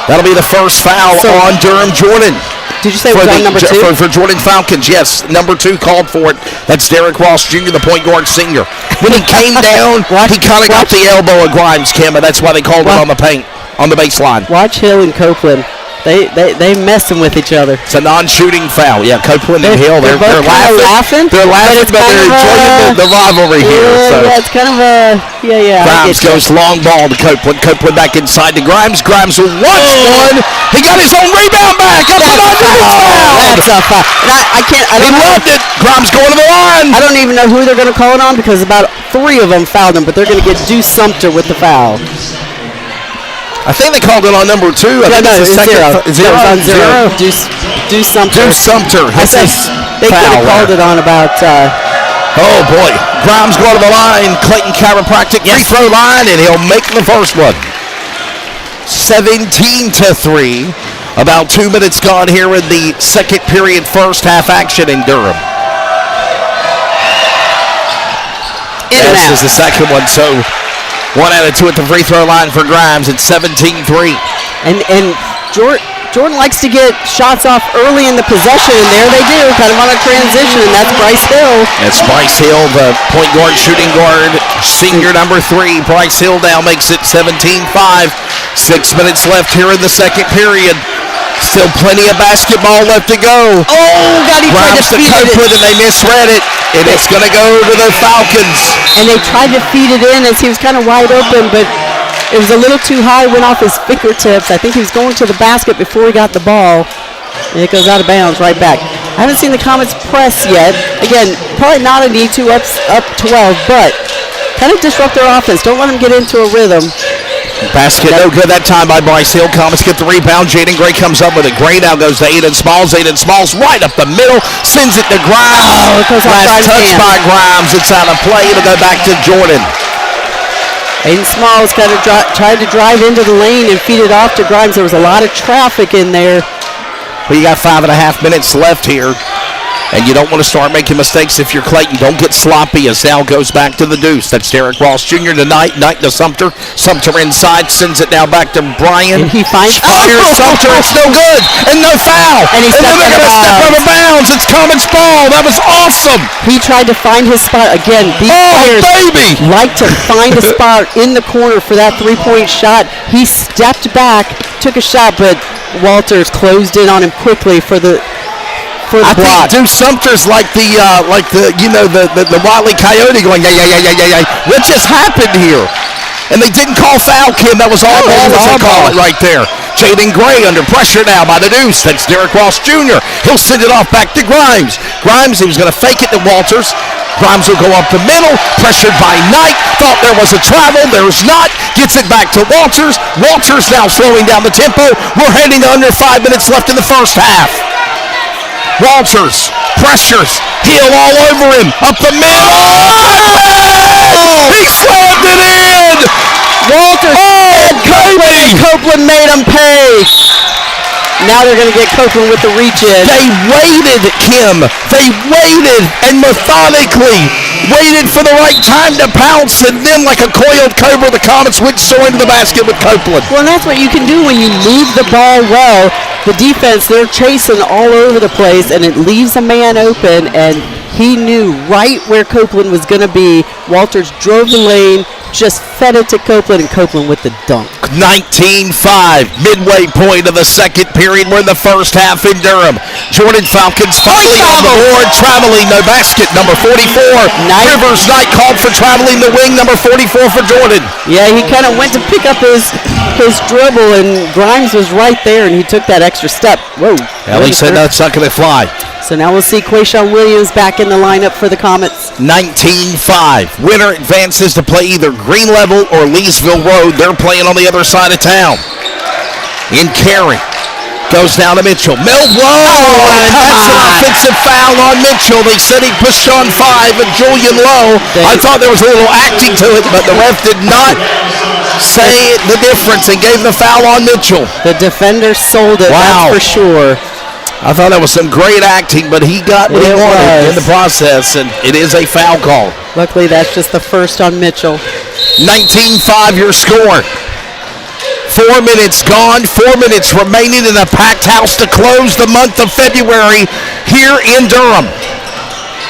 That'll be the first foul on Durham Jordan. Did you say it was on number 2? For Jordan Falcons, yes. Number 2 called for it. That's Derek Ross Jr., the point guard senior. When he came down, he kind of got the elbow of Grimes, Kim, and that's why they called it on the paint, on the baseline. Watch Hill and Copeland. They messing with each other. It's a non-shooting foul. Yeah, Copeland and Hill, they're laughing. They're laughing, but they're enjoying the rivalry here. Yeah, it's kind of a Grimes goes long ball to Copeland. Copeland back inside to Grimes. Grimes will watch one. He got his own rebound back. That's a foul. I can't. I don't know. Loved it. Grimes going to the line. I don't even know who they're going to call it on, because about 3 of them fouled him, but they're going to get Deuce Sumter with the foul. I think they called it on number 2. Yeah, no, it's 0. It was on 0. Deuce Sumter. Deuce Sumter. They could have called it on about... oh, boy. Grimes going to the line. Clayton chiropractic free throw line, and he'll make the first one. 17-3. About 2 minutes gone here in the second period, first half action in Durham. This is the second one, so... 1 out of 2 at the free throw line for Grimes. It's 17-3. And Jordan likes to get shots off early in the possession, and there they do, kind of on a transition, and that's Bryce Hill. It's Bryce Hill, the point guard, shooting guard, senior number 3. Bryce Hill now makes it 17-5. 6 minutes left here in the second period. Still plenty of basketball left to go. Oh, God, he tried to feed it. And they misread it, and it's going to go to the Falcons. And they tried to feed it in as he was kind of wide open, but it was a little too high, went off his fingertips. I think he was going to the basket before he got the ball, and it goes out of bounds right back. I haven't seen the Comets press yet. Again, probably not a need to up 12, but kind of disrupt their offense. Don't let them get into a rhythm. Basket no good that time by Bryce Hill. Comets get the rebound. Jaden Gray comes up with it. Gray now goes to Aiden Smalls. Aiden Smalls right up the middle. Sends it to Grimes. Oh, it goes last touch by Grimes. It's out of play. It'll go back to Jordan. Aiden Smalls kind of tried to drive into the lane and feed it off to Grimes. There was a lot of traffic in there. Well, you got 5.5 minutes left here. And you don't want to start making mistakes if you're Clayton. Don't get sloppy as Al goes back to the deuce. That's Derek Ross Jr. tonight. Knight to Sumter. Sumter inside. Sends it now back to Brian. And he finds Sumter. It's no good. And no foul. And they're going to step out of bounds. It's Comets ball. That was awesome. He tried to find his spot. Again, these players like to find a spot in the corner for that three-point shot. He stepped back, took a shot, but Walters closed in on him quickly for the I block. think Deuce Sumter's like the Wile E. Coyote going, yeah. What just happened here? And they didn't call foul, Kim. That was all ball was a call right there. Jaden Gray under pressure now by the Deuce. That's Derek Ross Jr. He'll send it off back to Grimes. Grimes, he was going to fake it to Walters. Grimes will go up the middle, pressured by Knight. Thought there was a travel. There's not. Gets it back to Walters. Walters now slowing down the tempo. We're heading to under 5 minutes left in the first half. Walters pressures. Heel all over him. Up the middle. He slammed it in. Walters and Copeland made him pay. Now they're going to get Copeland with the reach in. They waited, Kim. They waited and methodically waited for the right time to pounce, and then like a coiled cobra, the Comets went soaring to the basket with Copeland. Well, and that's what you can do when you move the ball well. The defense, they're chasing all over the place, and it leaves a man open, and he knew right where Copeland was going to be. Walters drove the lane, just fed it to Copeland, and Copeland with the dunk. 19-5, midway point of the second period. We're in the first half in Durham. Jordan Falcons finally on the board, traveling, no basket, number 44. Rivers Knight called for traveling the wing, number 44 for Jordan. Yeah, he kind of went to pick up his dribble, and Grimes was right there, and he took that extra step. Whoa. Well, he said that's not going to fly. So now we'll see Quayshawn Williams back in the lineup for the Comets. 19-5. Winner advances to play either Green Level or Leesville Road. They're playing on the other side of town. In Cary. Goes down to Mitchell. Whoa! That's an offensive foul on Mitchell. They said he pushed on 5 and Julian Lowe. I thought there was a little acting to it, but the ref did not say the difference and gave the foul on Mitchell. The defender sold it, that's for sure. I thought that was some great acting, but he got what he wanted in the process, and it is a foul call. Luckily, that's just the first on Mitchell. 19-5 your score. 4 minutes gone, 4 minutes remaining in a packed house to close the month of February here in Durham.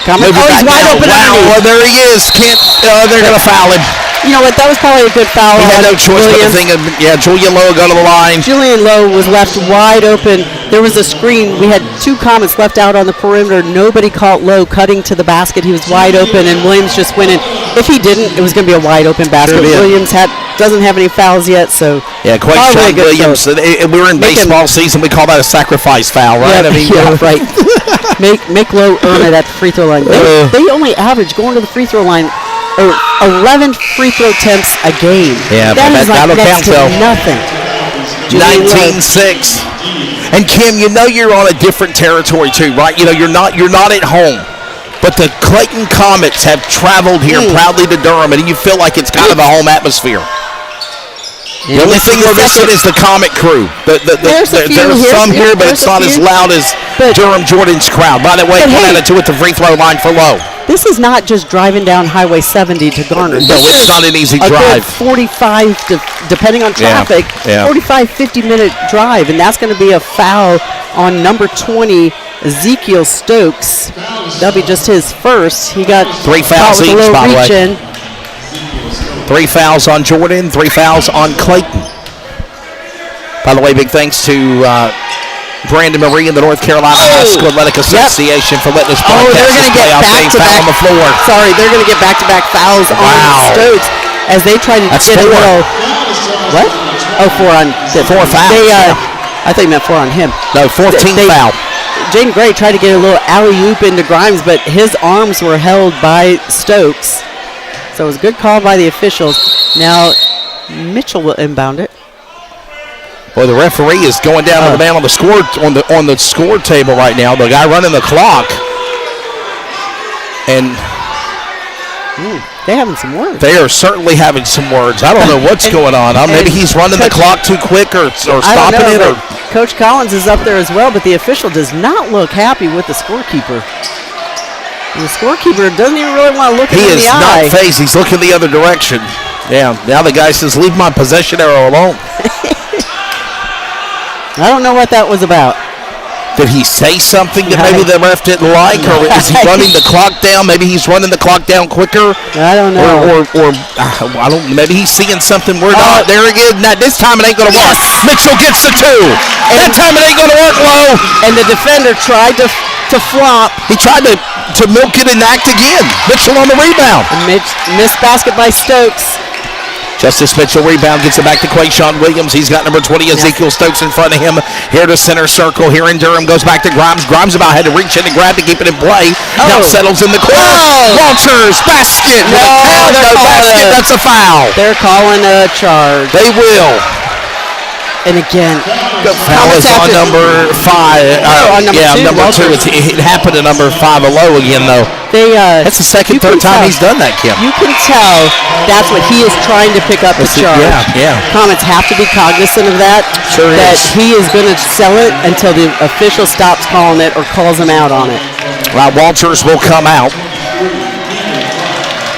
He's wide open. Well, there he is. They're going to foul him. You know what? That was probably a good foul. He had no choice but to think of, Julian Lowe got to the line. Julian Lowe was left wide open. There was a screen. We had 2 Comets left out on the perimeter. Nobody caught Lowe cutting to the basket. He was wide open, and Williams just went in. If he didn't, it was going to be a wide open basket. Williams doesn't have any fouls yet, so Quayshawn Williams. We were in baseball season. We call that a sacrifice foul, right? Right. Make Lowe earn it at the free throw line. They only average going to the free throw line 11 free throw attempts a game. Yeah, that is like next to nothing. 19-6. And Kim, you're on a different territory too, right? You're not at home. But the Clayton Comets have traveled here proudly to Durham, and you feel like it's kind of a home atmosphere. The only thing we're missing is the Comet crew. There's some here, but it's not as loud as Durham Jordan's crowd. By the way, one out of 2 at the free throw line for Lowe. This is not just driving down Highway 70 to Garner. No, it's not an easy drive. 45, depending on traffic, 45, 50-minute drive, and that's going to be a foul on number 20, Ezekiel Stokes. That'll be just his first. He got 3 fouls each, by the way. 3 fouls on Jordan, 3 fouls on Clayton. By the way, big thanks to Brandon Marie and the North Carolina High School Athletic Association for letting us broadcast they're going to get back-to-back on the floor. Sorry, they're going to get back-to-back fouls on Stokes as they try to get a little. What? 4 on 4 fouls. I think meant 4 on him. No, 14 foul. Jaden Gray tried to get a little alley-oop into Grimes, but his arms were held by Stokes. So it was a good call by the officials. Now Mitchell will inbound it. Well, the referee is going down to the man on the score table right now. The guy running the clock, and they're having some words. They are certainly having some words. I don't know what's going on. Maybe he's running the clock too quick, or stopping it, or Coach Collins is up there as well, but the official does not look happy with the scorekeeper. And the scorekeeper doesn't even really want to look him in the eye. He is not phased. He's looking the other direction. Yeah, now the guy says, leave my possession arrow alone. I don't know what that was about. Did he say something that maybe the ref didn't like, or is he running the clock down? Maybe he's running the clock down quicker. I don't know. Or I don't. Maybe he's seeing something we're not. There again. Now this time it ain't gonna work. Mitchell gets the 2. That time it ain't gonna work, Low. And the defender tried to flop. He tried to milk it and act again. Mitchell on the rebound. And missed basket by Stokes. Justice Mitchell rebound, gets it back to Quayshawn Williams. He's got number 20, Ezekiel Stokes, in front of him. Here to center circle. Here in Durham, goes back to Grimes. Grimes about had to reach in and grab to keep it in play. Now settles in the corner. Walters, basket. No basket. That's a foul. They're calling a charge. They will. And again, the foul is on number 5. Number 2. It happened to number 5 low again, though. That's the third time he's done that, Kim. You can tell that's what he is trying to pick up the charge. Yeah. Comets have to be cognizant of that. Sure that is. He is going to sell it until the official stops calling it or calls him out on it. Walters will come out.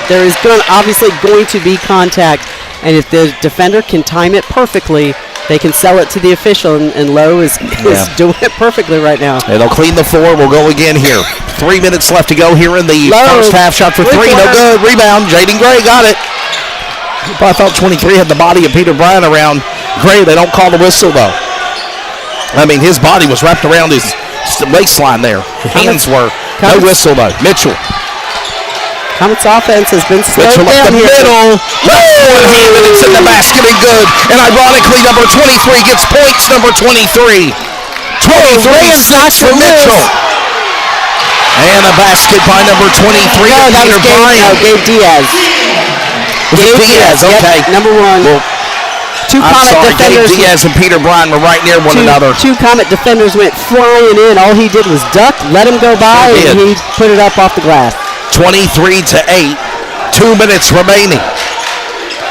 There is obviously going to be contact, and if the defender can time it perfectly, they can sell it to the official, and Lowe is doing it perfectly right now. And they'll clean the floor. We'll go again here. 3 minutes left to go here in the first half. Shot for 3. No good. Rebound. Jaden Gray got it. I thought 23 had the body of Peter Bryan around Gray. They don't call the whistle, though. I mean, his body was wrapped around his waistline there. Hands were. No whistle, though. Mitchell. Comets offense has been slowed Mitchell down up the here. middle. Left forehand, and it's in the basket and good. And ironically, number 23 gets points. Number 23. 23 for Mitchell. And a basket by number 23. No, that was Gabe Diaz. Gabe Diaz, okay. Yep, number 1. Well, defenders. Gabe Diaz and Peter Bryan were right near one another. 2 Comet defenders went flying in. All he did was duck, let him go by, and he put it up off the glass. 23-8. 2 minutes remaining.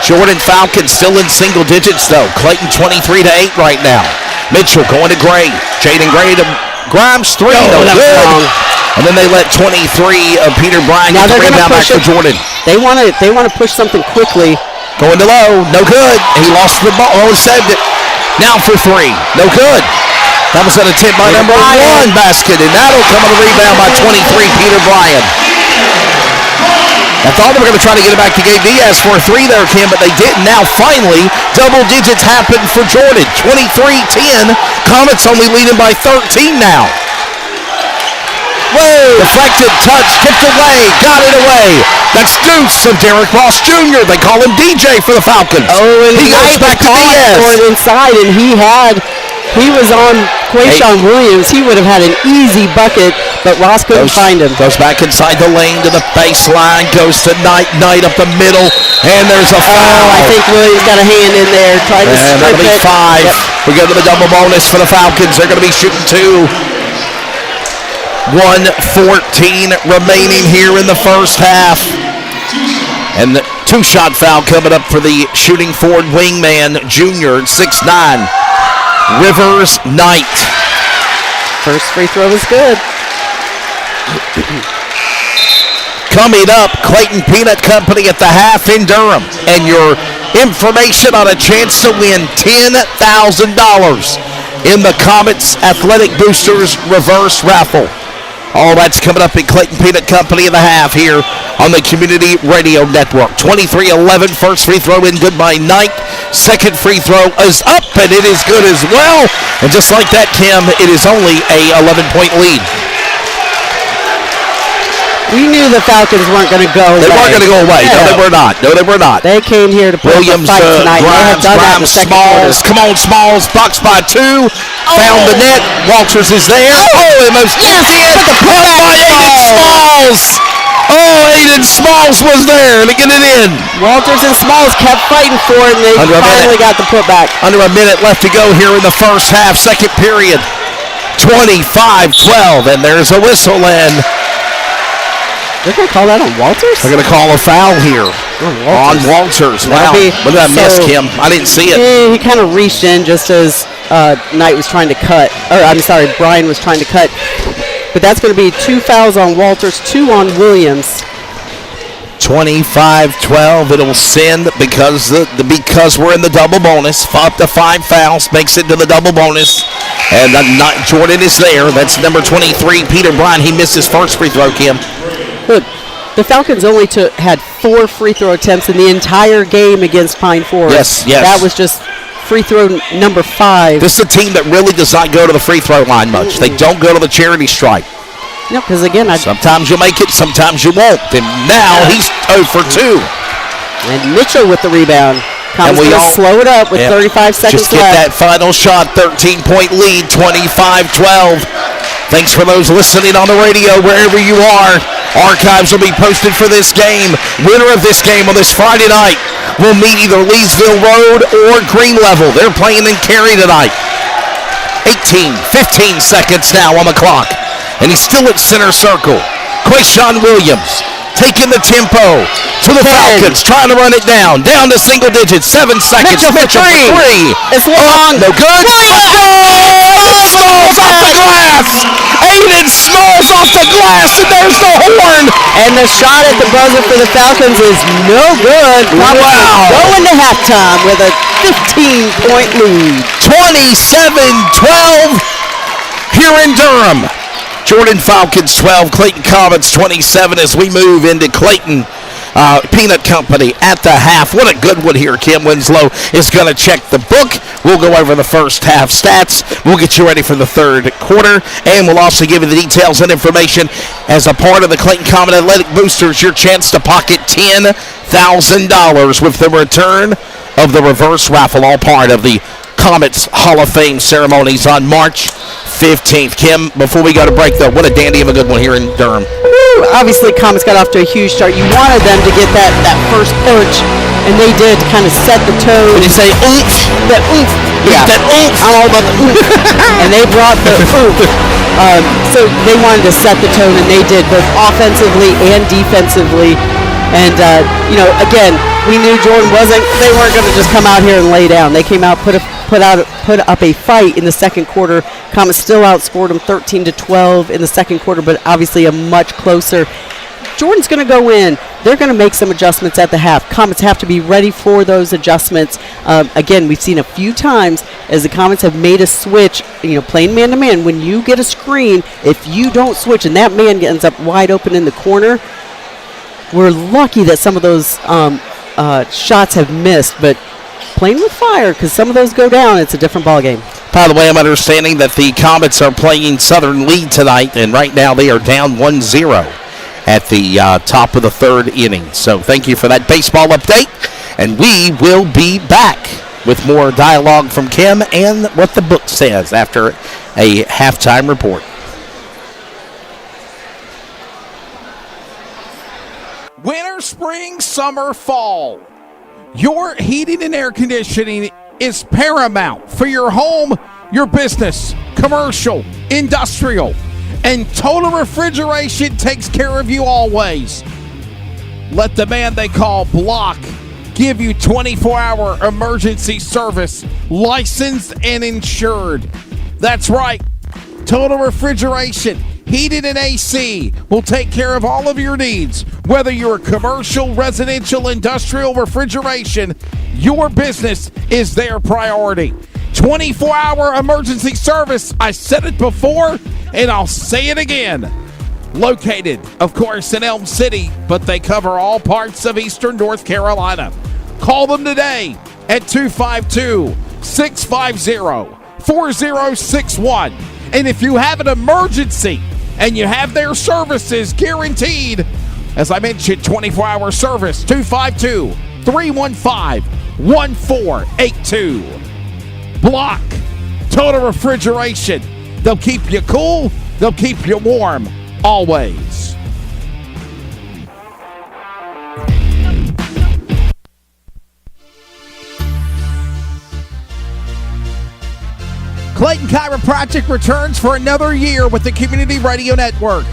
Jordan Falcons still in single digits, though. Clayton 23-8 right now. Mitchell going to Gray. Jaden Gray to Grimes. 3. No good. And then they let 23 of Peter Bryan get the rebound back to Jordan. They want to push something quickly. Going to Low. No good. He lost the ball. Oh, he saved it. Now for 3. No good. That was an attempt by number 1 basket, and that'll come on the rebound by 23, Peter Bryan. I thought they were going to try to get it back to Gabe Diaz for a 3 there, Kim, but they didn't. Now, finally, double digits happen for Jordan. 23-10. Comets only leading by 13 now. Whoa! Deflected, touch, tipped away, got it away. That's Deuce of Derrick Ross Jr. They call him DJ for the Falcons. Oh, and he goes back to Diaz. Going inside, and he was on Quayshawn Williams. He would have had an easy bucket, but Ross couldn't find him. Goes back inside the lane to the baseline, goes to Knight up the middle, and there's a foul. I think Williams got a hand in there, trying to strip that'll be 5. Yep. We go to the double bonus for the Falcons. They're going to be shooting 2. 1:14 remaining here in the first half. And the 2-shot foul coming up for the shooting forward wingman, junior, 6'9", Rivers Knight. First free throw was good. Coming up, Clayton Peanut Company at the half in Durham. And your information on a chance to win $10,000 in the Comets Athletic Boosters Reverse Raffle. All that's coming up in Clayton Peanut Company in the half here on the Community Radio Network. 23-11, first free throw in, good by Knight. Second free throw is up, and it is good as well. And just like that, Kim, it is only a 11-point lead. We knew the Falcons weren't going to go away. They weren't going to go away. Yeah. No, they were not. No, they were not. They came here to put Williams, up a fight tonight. Grimes, Smalls. Come on, Smalls. Box by 2. Found the net. Walters is there. Oh, almost did. Put by Aiden Smalls. Oh, Aiden Smalls was there to get it in. Walters and Smalls kept fighting for it, and they finally got the putback. Under a minute left to go here in the first half, second period. 25-12, and there's a whistle in. They're going to call that on Walters? They're going to call a foul here on Walters. Wow. What did I miss, Kim? I didn't see it. He kind of reached in just as Knight was trying to cut, or I'm sorry, Brian was trying to cut. But that's going to be 2 fouls on Walters, 2 on Williams. 25-12. It'll send because we're in the double bonus. Up to 5 fouls makes it to the double bonus, and Jordan is there. That's number 23, Peter Bryan. He missed his first free throw. Kim, look, the Falcons only had 4 free throw attempts in the entire game against Pine Forest. Yes. That was just free throw number 5. This is a team that really does not go to the free throw line much. They don't go to the charity stripe. No, because again, sometimes you'll make it, sometimes you won't. And now he's 0 for 2. And Mitchell with the rebound. And we all slow it up with 35 seconds left. Just get that final shot. 13-point lead, 25-12. Thanks for those listening on the radio, wherever you are. Archives will be posted for this game. Winner of this game on this Friday night will meet either Leesville Road or Green Level. They're playing in Cary tonight. 15 seconds now on the clock. And he's still at center circle. Quayshawn Williams taking the tempo to the Falcons, trying to run it down to single digits. 7 seconds. Mitchell for 3. It's long. No good. Smalls off the glass. Aiden Smalls off the glass, and there's the horn. And the shot at the buzzer for the Falcons is no good. Wow. Going to halftime with a 15-point lead. 27-12 here in Durham. Jordan Falcons 12, Clayton Comets 27 as we move into Clayton Peanut Company at the half. What a good one here. Kim Winslow is going to check the book. We'll go over the first half stats. We'll get you ready for the third quarter, and we'll also give you the details and information as a part of the Clayton Comet Athletic Boosters, your chance to pocket $10,000 with the return of the reverse raffle, all part of the Comets Hall of Fame ceremonies on March 15th. Kim, before we go to break, though, what a dandy of a good one here in Durham. Woo! Obviously, Comets got off to a huge start. You wanted them to get that first punch, and they did to kind of set the tone. When you say oomph, that oomph. Yeah, that oomph. I'm all about the oomph. And they brought the oomph. So they wanted to set the tone, and they did, both offensively and defensively. And, again, we knew they weren't going to just come out here and lay down. They came out, put up a fight in the second quarter. Comets still outscored them 13-12 in the second quarter, but obviously a much closer. Jordan's going to go in. They're going to make some adjustments at the half. Comets have to be ready for those adjustments. Again, we've seen a few times as the Comets have made a switch, playing man-to-man. When you get a screen, if you don't switch and that man ends up wide open in the corner, we're lucky that some of those shots have missed, but playing with fire, because some of those go down, it's a different ballgame. By the way, I'm understanding that the Comets are playing Southern Lead tonight, and right now they are down 1-0 at the top of the third inning. So thank you for that baseball update, and we will be back with more dialogue from Kim and what the book says after a halftime report. Winter, spring, summer, fall. Your heating and air conditioning is paramount for your home, your business, commercial, industrial, and Total Refrigeration takes care of you always. Let the man they call Block give you 24-hour emergency service, licensed and insured. That's right. Total Refrigeration, heating and AC will take care of all of your needs. Whether you're a commercial, residential, industrial refrigeration, your business is their priority. 24-hour emergency service. I said it before, and I'll say it again. Located, of course, in Elm City, but they cover all parts of eastern North Carolina. Call them today at 252-650-4061. And if you have an emergency and you have their services guaranteed, as I mentioned, 24-hour service, 252-315-1482. Block Total Refrigeration. They'll keep you cool. They'll keep you warm always. Clayton Chiropractic returns for another year with the Community Radio Network.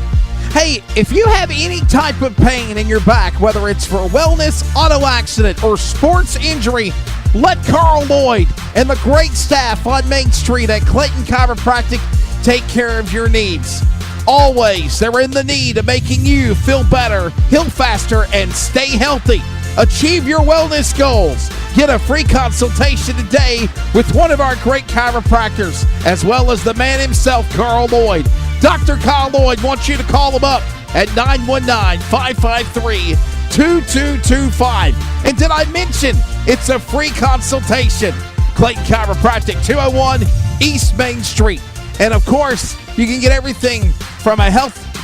Hey, if you have any type of pain in your back, whether it's for wellness, auto accident, or sports injury, let Carl Lloyd and the great staff on Main Street at Clayton Chiropractic take care of your needs. Always, they're in the need of making you feel better, heal faster, and stay healthy. Achieve your wellness goals. Get a free consultation today with one of our great chiropractors, as well as the man himself, Carl Lloyd. Dr. Carl Lloyd wants you to call him up at 919-553-2225. And did I mention it's a free consultation? Clayton Chiropractic, 201 East Main Street. And of course, you can get everything from a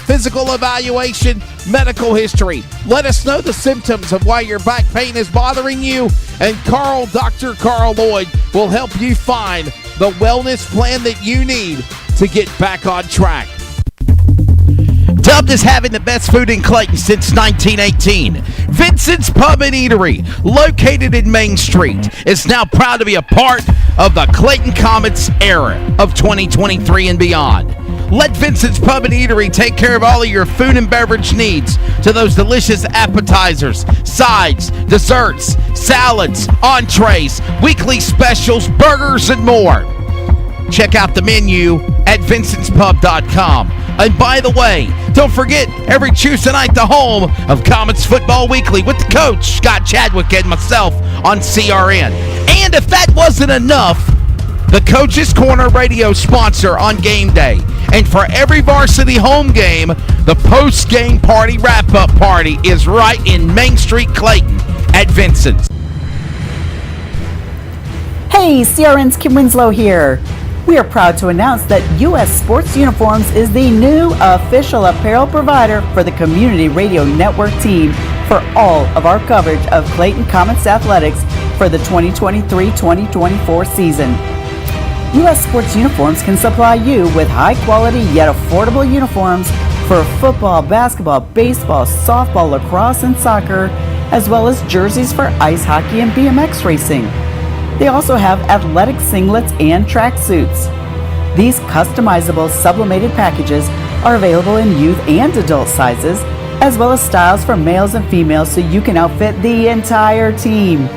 physical evaluation, medical history. Let us know the symptoms of why your back pain is bothering you, and Dr. Carl Lloyd will help you find the wellness plan that you need to get back on track. Dubbed as having the best food in Clayton since 1918, Vincent's Pub and Eatery, located in Main Street, is now proud to be a part of the Clayton Comets era of 2023 and beyond. Let Vincent's Pub and Eatery take care of all of your food and beverage needs, to those delicious appetizers, sides, desserts, salads, entrees, weekly specials, burgers, and more. Check out the menu at vincentspub.com. And by the way, don't forget, every Tuesday night, the home of Comets Football Weekly with the coach, Scott Chadwick, and myself on CRN. And if that wasn't enough, the Coach's Corner radio sponsor on game day. And for every varsity home game, the post-game party wrap-up party is right in Main Street, Clayton at Vincent's. Hey, CRN's Kim Winslow here. We are proud to announce that U.S. Sports Uniforms is the new official apparel provider for the Community Radio Network team for all of our coverage of Clayton Comets athletics for the 2023-2024 season. U.S. Sports Uniforms can supply you with high-quality yet affordable uniforms for football, basketball, baseball, softball, lacrosse, and soccer, as well as jerseys for ice hockey and BMX racing. They also have athletic singlets and tracksuits. These customizable sublimated packages are available in youth and adult sizes, as well as styles for males and females, so you can outfit the entire team.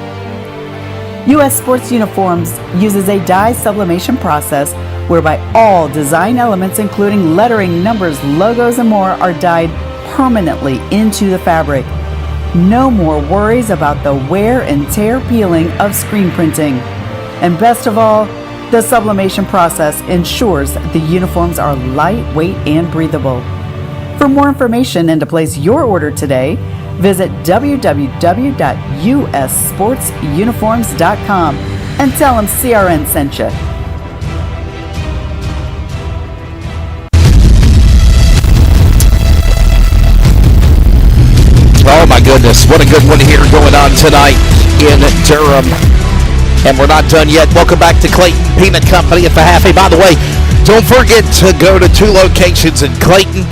U.S. Sports Uniforms uses a dye sublimation process whereby all design elements, including lettering, numbers, logos, and more, are dyed permanently into the fabric. No more worries about the wear and tear peeling of screen printing. And best of all, the sublimation process ensures the uniforms are lightweight and breathable. For more information and to place your order today, visit www.ussportsuniforms.com and tell them CRN sent you. Oh my goodness, what a good one here going on tonight in Durham. And we're not done yet. Welcome back to Clayton Peanut Company at the half. Hey, by the way, don't forget to go to 2 locations in Clayton.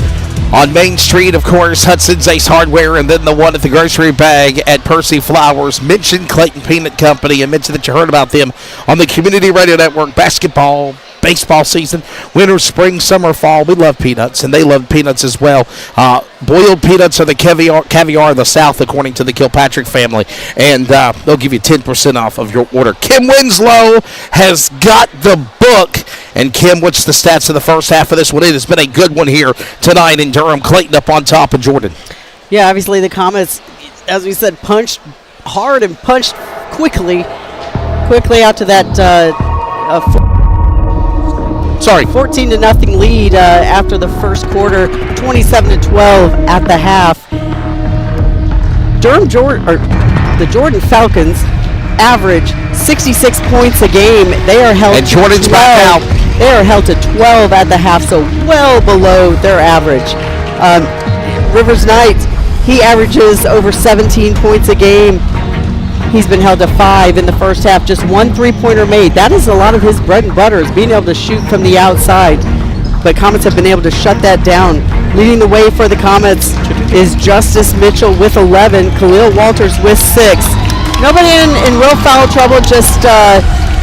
On Main Street, of course, Hudson's Ace Hardware, and then the one at the grocery bag at Percy Flowers. Mention Clayton Peanut Company and mention that you heard about them on the Community Radio Network. Basketball, baseball season, winter, spring, summer, fall. We love peanuts, and they love peanuts as well. Boiled peanuts are the caviar of the South, according to the Kilpatrick family, and they'll give you 10% off of your order. Kim Winslow has got the book. And Kim, what's the stats of the first half of this one? It has been a good one here tonight in Durham. Clayton up on top of Jordan. Yeah, obviously the Comets, as we said, punched hard and punched quickly out to that 14-0 lead after the first quarter, 27-12 at the half. The Jordan Falcons average 66 points a game. They are held and Jordan's back out. They are held to 12 at the half, so well below their average. Rivers Knight, he averages over 17 points a game. He's been held to 5 in the first half, just 1 3-pointer made. That is a lot of his bread and butter, is being able to shoot from the outside. But Comets have been able to shut that down. Leading the way for the Comets is Justice Mitchell with 11, Khalil Walters with 6. Nobody in real foul trouble, just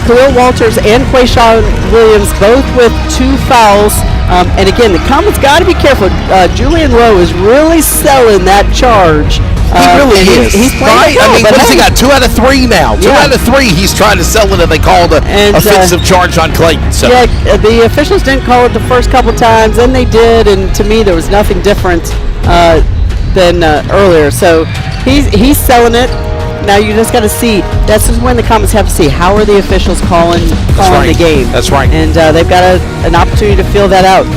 Khalil Walters and Quayshawn Williams both with 2 fouls. And again, the Comets got to be careful. Julian Lowe is really selling that charge. He really is. He's playing right. I mean, what has he got? 2 out of 3 now. 2 out of 3. He's trying to sell it, and they called an offensive charge on Clayton. So. Yeah, the officials didn't call it the first couple times, and they did. And to me, there was nothing different than earlier. So he's selling it. Now you just got to see. That's just when the Comets have to see how are the officials calling the game. That's right. And they've got an opportunity to feel that out.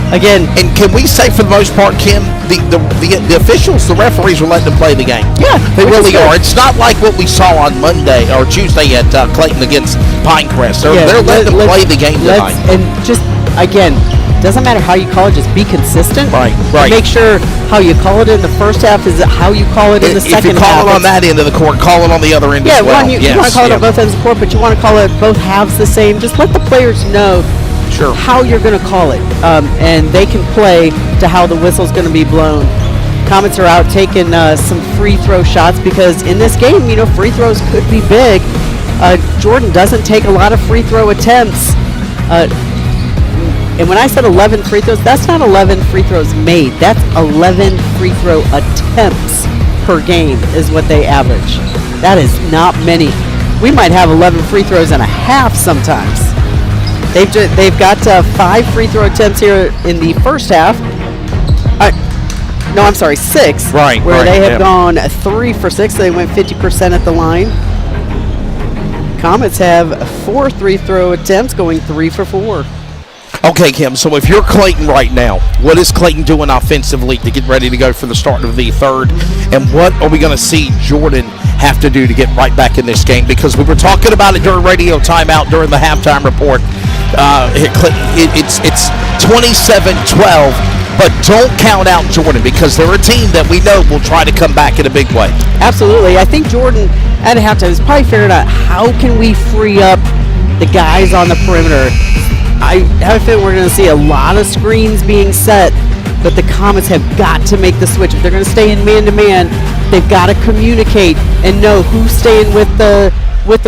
Again, and can we say for the most part, Kim, the officials, the referees, are letting them play the game? Yeah, they really are. It's not like what we saw on Monday or Tuesday at Clayton against Pinecrest. They're letting them play the game tonight. And just again, doesn't matter how you call it, just be consistent. Right. Make sure how you call it in the first half is how you call it in the second half. If you call it on that end of the court, call it on the other end as well. You want to call it on both ends of the court, but you want to call it both halves the same. Just let the players know how you're going to call it, and they can play to how the whistle's going to be blown. Comets are out taking some free throw shots because in this game, free throws could be big. Jordan doesn't take a lot of free throw attempts. And when I said 11 free throws, that's not 11 free throws made. That's 11 free throw attempts per game is what they average. That is not many. We might have 11 free throws and a half sometimes. They've got 5 free throw attempts here in the first half. 6. Right. Where they have gone 3 for 6. They went 50% at the line. Comets have 4 free throw attempts, going 3 for 4. Okay, Kim, so if you're Clayton right now, what is Clayton doing offensively to get ready to go for the start of the third? And what are we going to see Jordan have to do to get right back in this game? Because we were talking about it during radio timeout during the halftime report. It's 27-12, but don't count out Jordan because they're a team that we know will try to come back in a big way. Absolutely. I think Jordan at halftime is probably figuring out how can we free up the guys on the perimeter. I have a feeling we're going to see a lot of screens being set, but the Comets have got to make the switch. If they're going to stay in man-to-man, they've got to communicate and know who's staying with the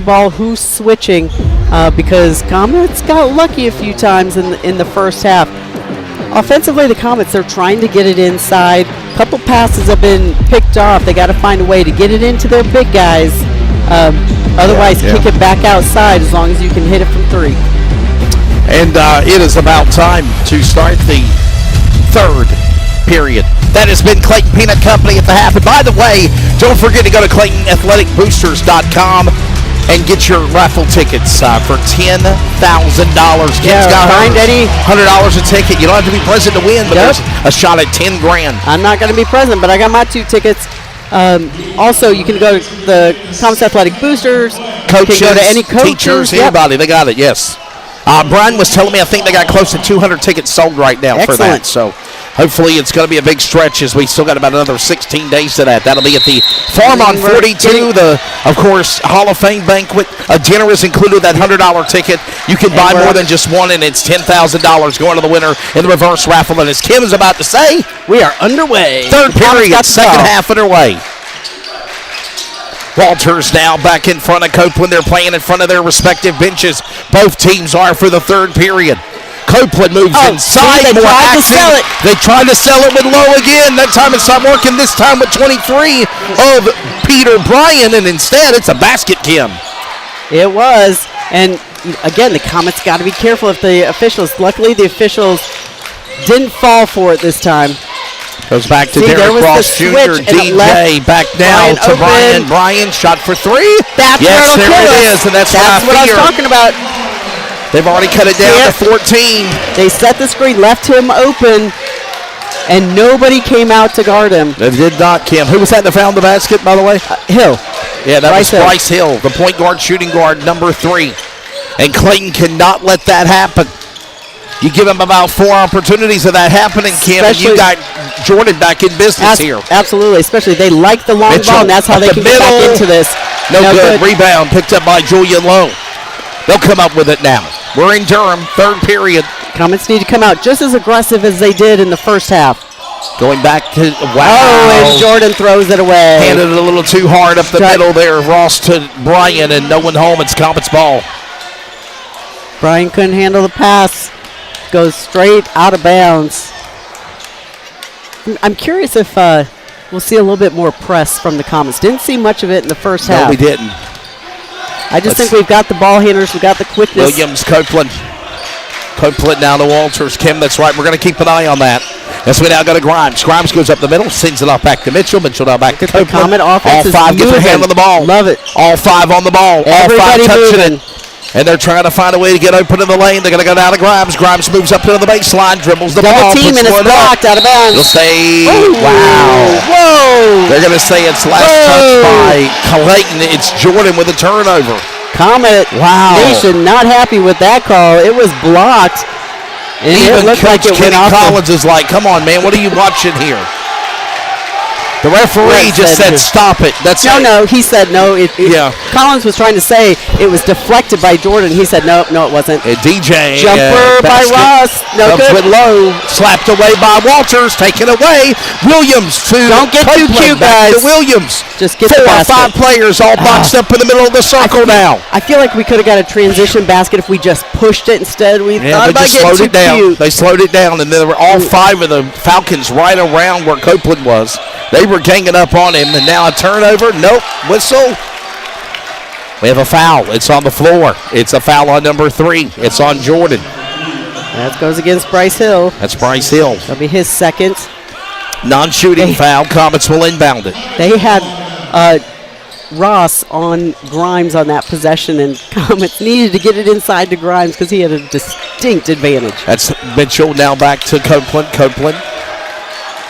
ball, who's switching, because Comets got lucky a few times in the first half. Offensively, the Comets, they're trying to get it inside. A couple passes have been picked off. They got to find a way to get it into their big guys. Otherwise, kick it back outside as long as you can hit it from 3. And it is about time to start the third period. That has been Clayton Peanut Company at the half. And by the way, don't forget to go to ClaytonAthleticBoosters.com and get your raffle tickets for $10,000. Kids got $100 a ticket. You don't have to be present to win, but there's a shot at $10,000. I'm not going to be present, but I got my 2 tickets. Also, you can go to the Comets Athletic Boosters. Coaches, you can go to any coaches. Teachers, anybody. They got it, yes. Brian was telling me I think they got close to 200 tickets sold right now for that. So hopefully it's going to be a big stretch as we still got about another 16 days to that. That'll be at the Farm on 42. Of course, Hall of Fame banquet. A dinner is included, that $100 ticket. You can buy more than just one, and it's $10,000 going to the winner in the reverse raffle. And as Kim is about to say, we are underway. Third period, second half underway. Walters now back in front of Copeland. They're playing in front of their respective benches. Both teams are for the third period. Copeland moves inside. They tried to sell it. They tried to sell it with Lowe again. That time it's not working. This time with 23 of Peter Bryan, and instead it's a basket, Kim. It was. And again, the Comets got to be careful if the officials. Luckily, the officials didn't fall for it this time. Goes back to Derek Ross Jr. DJ back now to Bryan. Bryan shot for 3. That's yes, there it is, and that's what I was talking about. They've already cut it down to 14. They set the screen, left him open, and nobody came out to guard him. They did not, Kim. Who was that that found the basket, by the way? Hill. Yeah, that was Bryce Hill, the point guard, shooting guard, number 3. And Clayton cannot let that happen. You give him about 4 opportunities of that happening, Kim, and you got Jordan back in business here. Absolutely, especially they like the long ball, and that's how they can get back into this. No good. Rebound picked up by Julian Lowe. They'll come up with it now. We're in Durham, third period. Comets need to come out just as aggressive as they did in the first half. Going back to, wow. Oh, and Jordan throws it away. Handed it a little too hard up the middle there. Ross to Bryan, and no one home. It's Comets ball. Brian couldn't handle the pass. Goes straight out of bounds. I'm curious if we'll see a little bit more press from the Comets. Didn't see much of it in the first half. No, we didn't. I just think we've got the ball handlers. We've got the quickness. Williams, Copeland. Copeland down to Walters. Kim, that's right. We're going to keep an eye on that. As we now go to Grimes. Grimes goes up the middle, sends it off back to Mitchell. Mitchell now back to Copeland. Comet offense all five get their hand on the ball. Love it. All five on the ball. Everybody all five touching moving. it. And they're trying to find a way to get open in the lane. They're going to go down to Grimes. Grimes moves up to the baseline, dribbles the ball. Team and it's blocked out of bounds. They'll say, Ooh. wow. Whoa. They're going to say it's last touch by Clayton. It's Jordan with a turnover. Comet Nation not happy with that call. It was blocked. And even it looked Coach like it Kenny went off. Collins is like, come on, man, what are you watching here? The referee just said, stop it. That's no, he said no. Collins was trying to say it was deflected by Jordan. He said no, it wasn't. DJ. Jumper by Ross. No good. With low. Slapped away by Walters. Taken away. Williams to Don't get too cute, guys. To Williams. Just get 4 the or basket. 5 players all boxed up in the middle of the circle now. I feel like we could have got a transition basket if we just pushed it instead. We thought they about just slowed getting it down. cute. They slowed it down, and there were all 5 of the Falcons right around where Copeland was. They were ganging up on him, and now a turnover. Nope. Whistle. We have a foul. It's on the floor. It's a foul on number 3. It's on Jordan. That goes against Bryce Hill. That's Bryce Hill. That'll be his second. Non-shooting foul. Comets will inbound it. They had Ross on Grimes on that possession, and Comets needed to get it inside to Grimes because he had a distinct advantage. That's Mitchell now back to Copeland. Copeland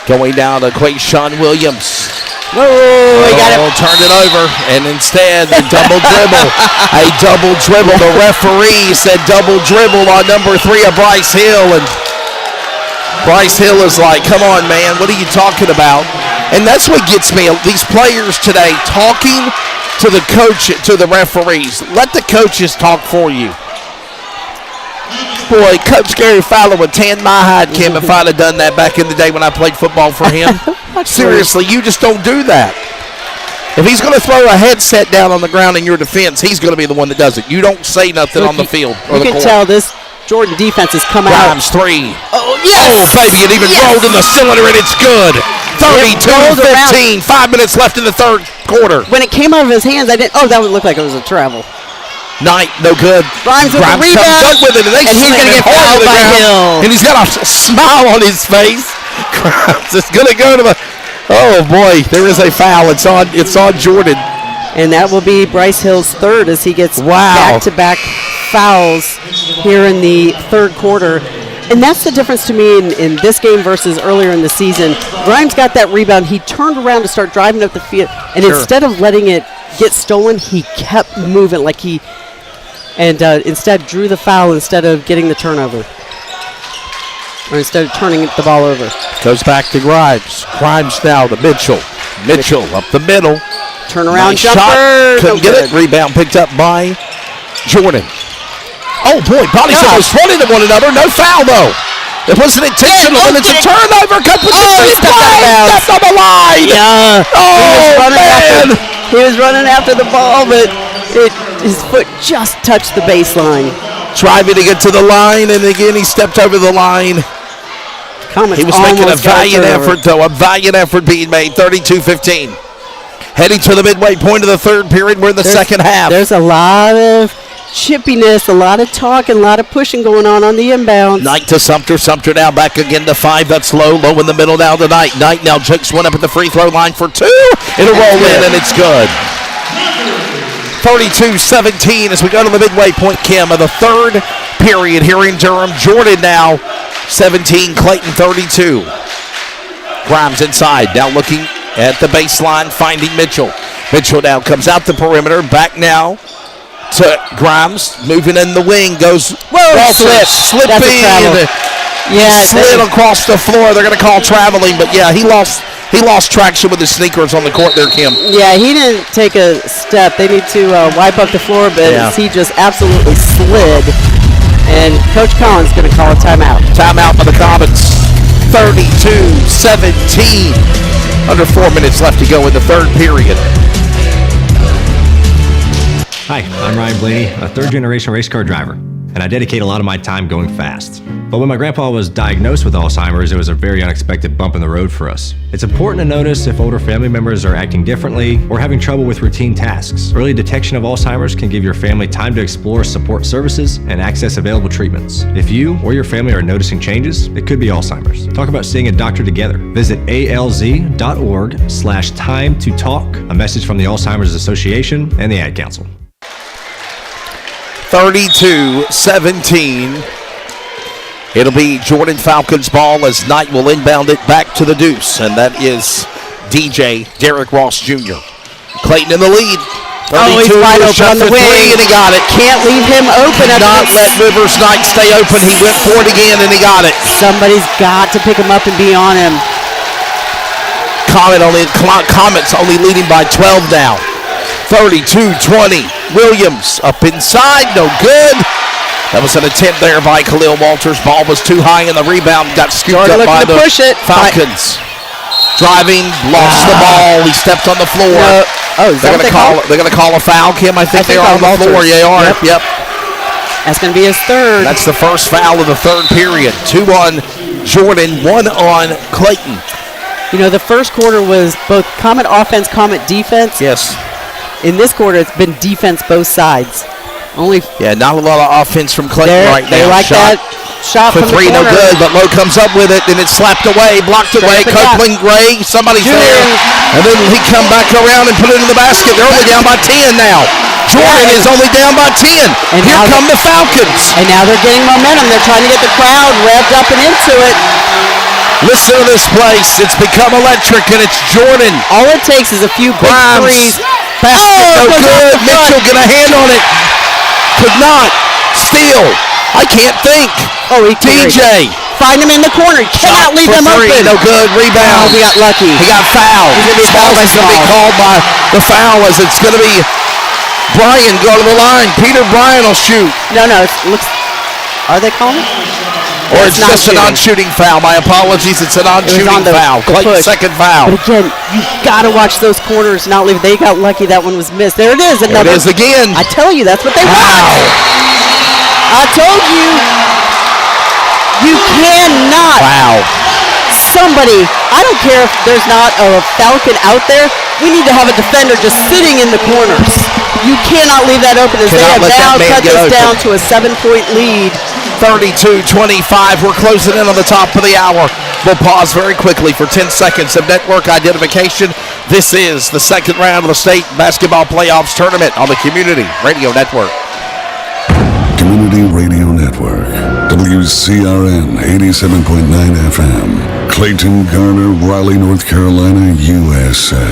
going down to Quayshawn Williams. He got it. Turned it over, and instead a double dribble. A double dribble. The referee said double dribble on number 3 of Bryce Hill, and Bryce Hill is like, come on, man, what are you talking about? And that's what gets me. These players today talking to the coach, to the referees. Let the coaches talk for you. Boy, Coach Gary Fowler would tan my hide, Kim, if I'd have done that back in the day when I played football for him. Seriously, you just don't do that. If he's going to throw a headset down on the ground in your defense, he's going to be the one that does it. You don't say nothing on the field. You can tell this Jordan defense has come out. Grimes 3. Oh, yes! Oh, baby, it even rolled in the cylinder, and it's good. 32-15. 5 minutes left in the third quarter. When it came out of his hands, I didn't. Oh, that would look like it was a travel. Knight, no good. Grimes with the comes rebound. up with it, and he's going to get fouled by Hill. And he's got a smile on his face. Grimes is going to go to the. Oh boy, there is a foul. It's on Jordan. And that will be Bryce Hill's third as he gets back-to-back fouls here in the third quarter. And that's the difference to me in this game versus earlier in the season. Grimes got that rebound. He turned around to start driving up the field. And instead of letting it get stolen, he kept moving like he – and instead drew the foul instead of getting the turnover. Or instead of turning the ball over. Goes back to Grimes. Grimes now to Mitchell. Mitchell up the middle. Turnaround nice jumper. Shot. Couldn't get it. Rebound picked up by Jordan. Oh, boy. Bodies almost run into one another. No foul, though. It wasn't intentional, and it's a turnover. He stepped on the line. Yeah. Oh, man. He was running after the ball, but his foot just touched the baseline. Driving to get to the line, and again, he stepped over the line. He was making a valiant effort, though. A valiant effort being made. 32-15. Heading to the midway point of the third period. We're in the second half. There's a lot of chippiness, a lot of talking, a lot of pushing going on the inbounds. Knight to Sumter. Sumter now back again to 5. That's low. Low in the middle now to Knight. Knight now jukes one up at the free throw line for 2. It'll roll in, and it's good. 32-17 as we go to the midway point, Kim, of the third period here in Durham. Jordan now 17, Clayton 32. Grimes inside, now looking at the baseline, finding Mitchell. Mitchell now comes out the perimeter, back now to Grimes, moving in the wing, goes slipping. Slid across the floor. They're going to call traveling, but yeah, he lost traction with his sneakers on the court there, Kim. Yeah, he didn't take a step. They need to wipe up the floor, but he just absolutely slid. And Coach Collins is going to call a timeout. Timeout for the Comets. 32-17. Under 4 minutes left to go in the third period. Hi, I'm Ryan Blaney, a third-generation race car driver. and I dedicate a lot of my time going fast. But when my grandpa was diagnosed with Alzheimer's, it was a very unexpected bump in the road for us. It's important to notice if older family members are acting differently or having trouble with routine tasks. Early detection of Alzheimer's can give your family time to explore support services and access available treatments. If you or your family are noticing changes, it could be Alzheimer's. Talk about seeing a doctor together. Visit alz.org/time to talk. A message from the Alzheimer's Association and the Ad Council. 32-17. It'll be Jordan Falcons ball as Knight will inbound it back to the deuce, and that is DJ Derek Ross Jr. Clayton in the lead. 32, he's wide open on the wing, and he got it. Can't leave him open. Did not let Rivers Knight stay open. He went for it again, and he got it. Somebody's got to pick him up and be on him. Comets only leading by 12 now. 32-20. Williams up inside, no good. That was an attempt there by Khalil Walters. Ball was too high, and the rebound got scooped up by the Falcons. Driving, lost the ball. He stepped on the floor. They're going to call a foul, Kim. I think they're on the floor. They are. Yep. That's going to be his third. That's the first foul of the third period. 2 on Jordan, 1 on Clayton. You know, the first quarter was both Comet offense, Comet defense. Yes. In this quarter, it's been defense both sides. Not a lot of offense from Clayton right now. They like that shot for from three, the corner. no good, but Lowe comes up with it, and it's slapped away, blocked away. Copeland, Gray, somebody's there. And then he come back around and put it in the basket. They're only down by 10 now. Jordan is only down by 10. And here come the Falcons. And now they're getting momentum. They're trying to get the crowd revved up and into it. Listen to this place. It's become electric, and it's Jordan. All it takes is a few big threes. Basket, no good. Mitchell get a hand on it. Could not. Steal. I can't think. DJ. Find him in the corner. Cannot leave them open. No good. Rebound. He got lucky. He got fouled. He's going to be called by the foul as it's going to be Bryan go to the line. Peter Bryan will shoot. No. It looks. Are they calling? Or it's just a non-shooting foul. My apologies. It's a non-shooting foul. Clayton's second foul. But again, you got to watch those corners. Not leave. They got lucky. That one was missed. There it is. Another. There it is again. I tell you, that's what they want. I told you. You cannot. Wow. Somebody. I don't care if there's not a Falcon out there. We need to have a defender just sitting in the corners. You cannot leave that open as they have now cut this down to a 7-point lead. 32-25. We're closing in on the top of the hour. We'll pause very quickly for 10 seconds of network identification. This is the second round of the state basketball playoffs tournament on the Community Radio Network. Community Radio Network. WCRN 87.9 FM. Clayton, Garner, Raleigh, North Carolina, USA.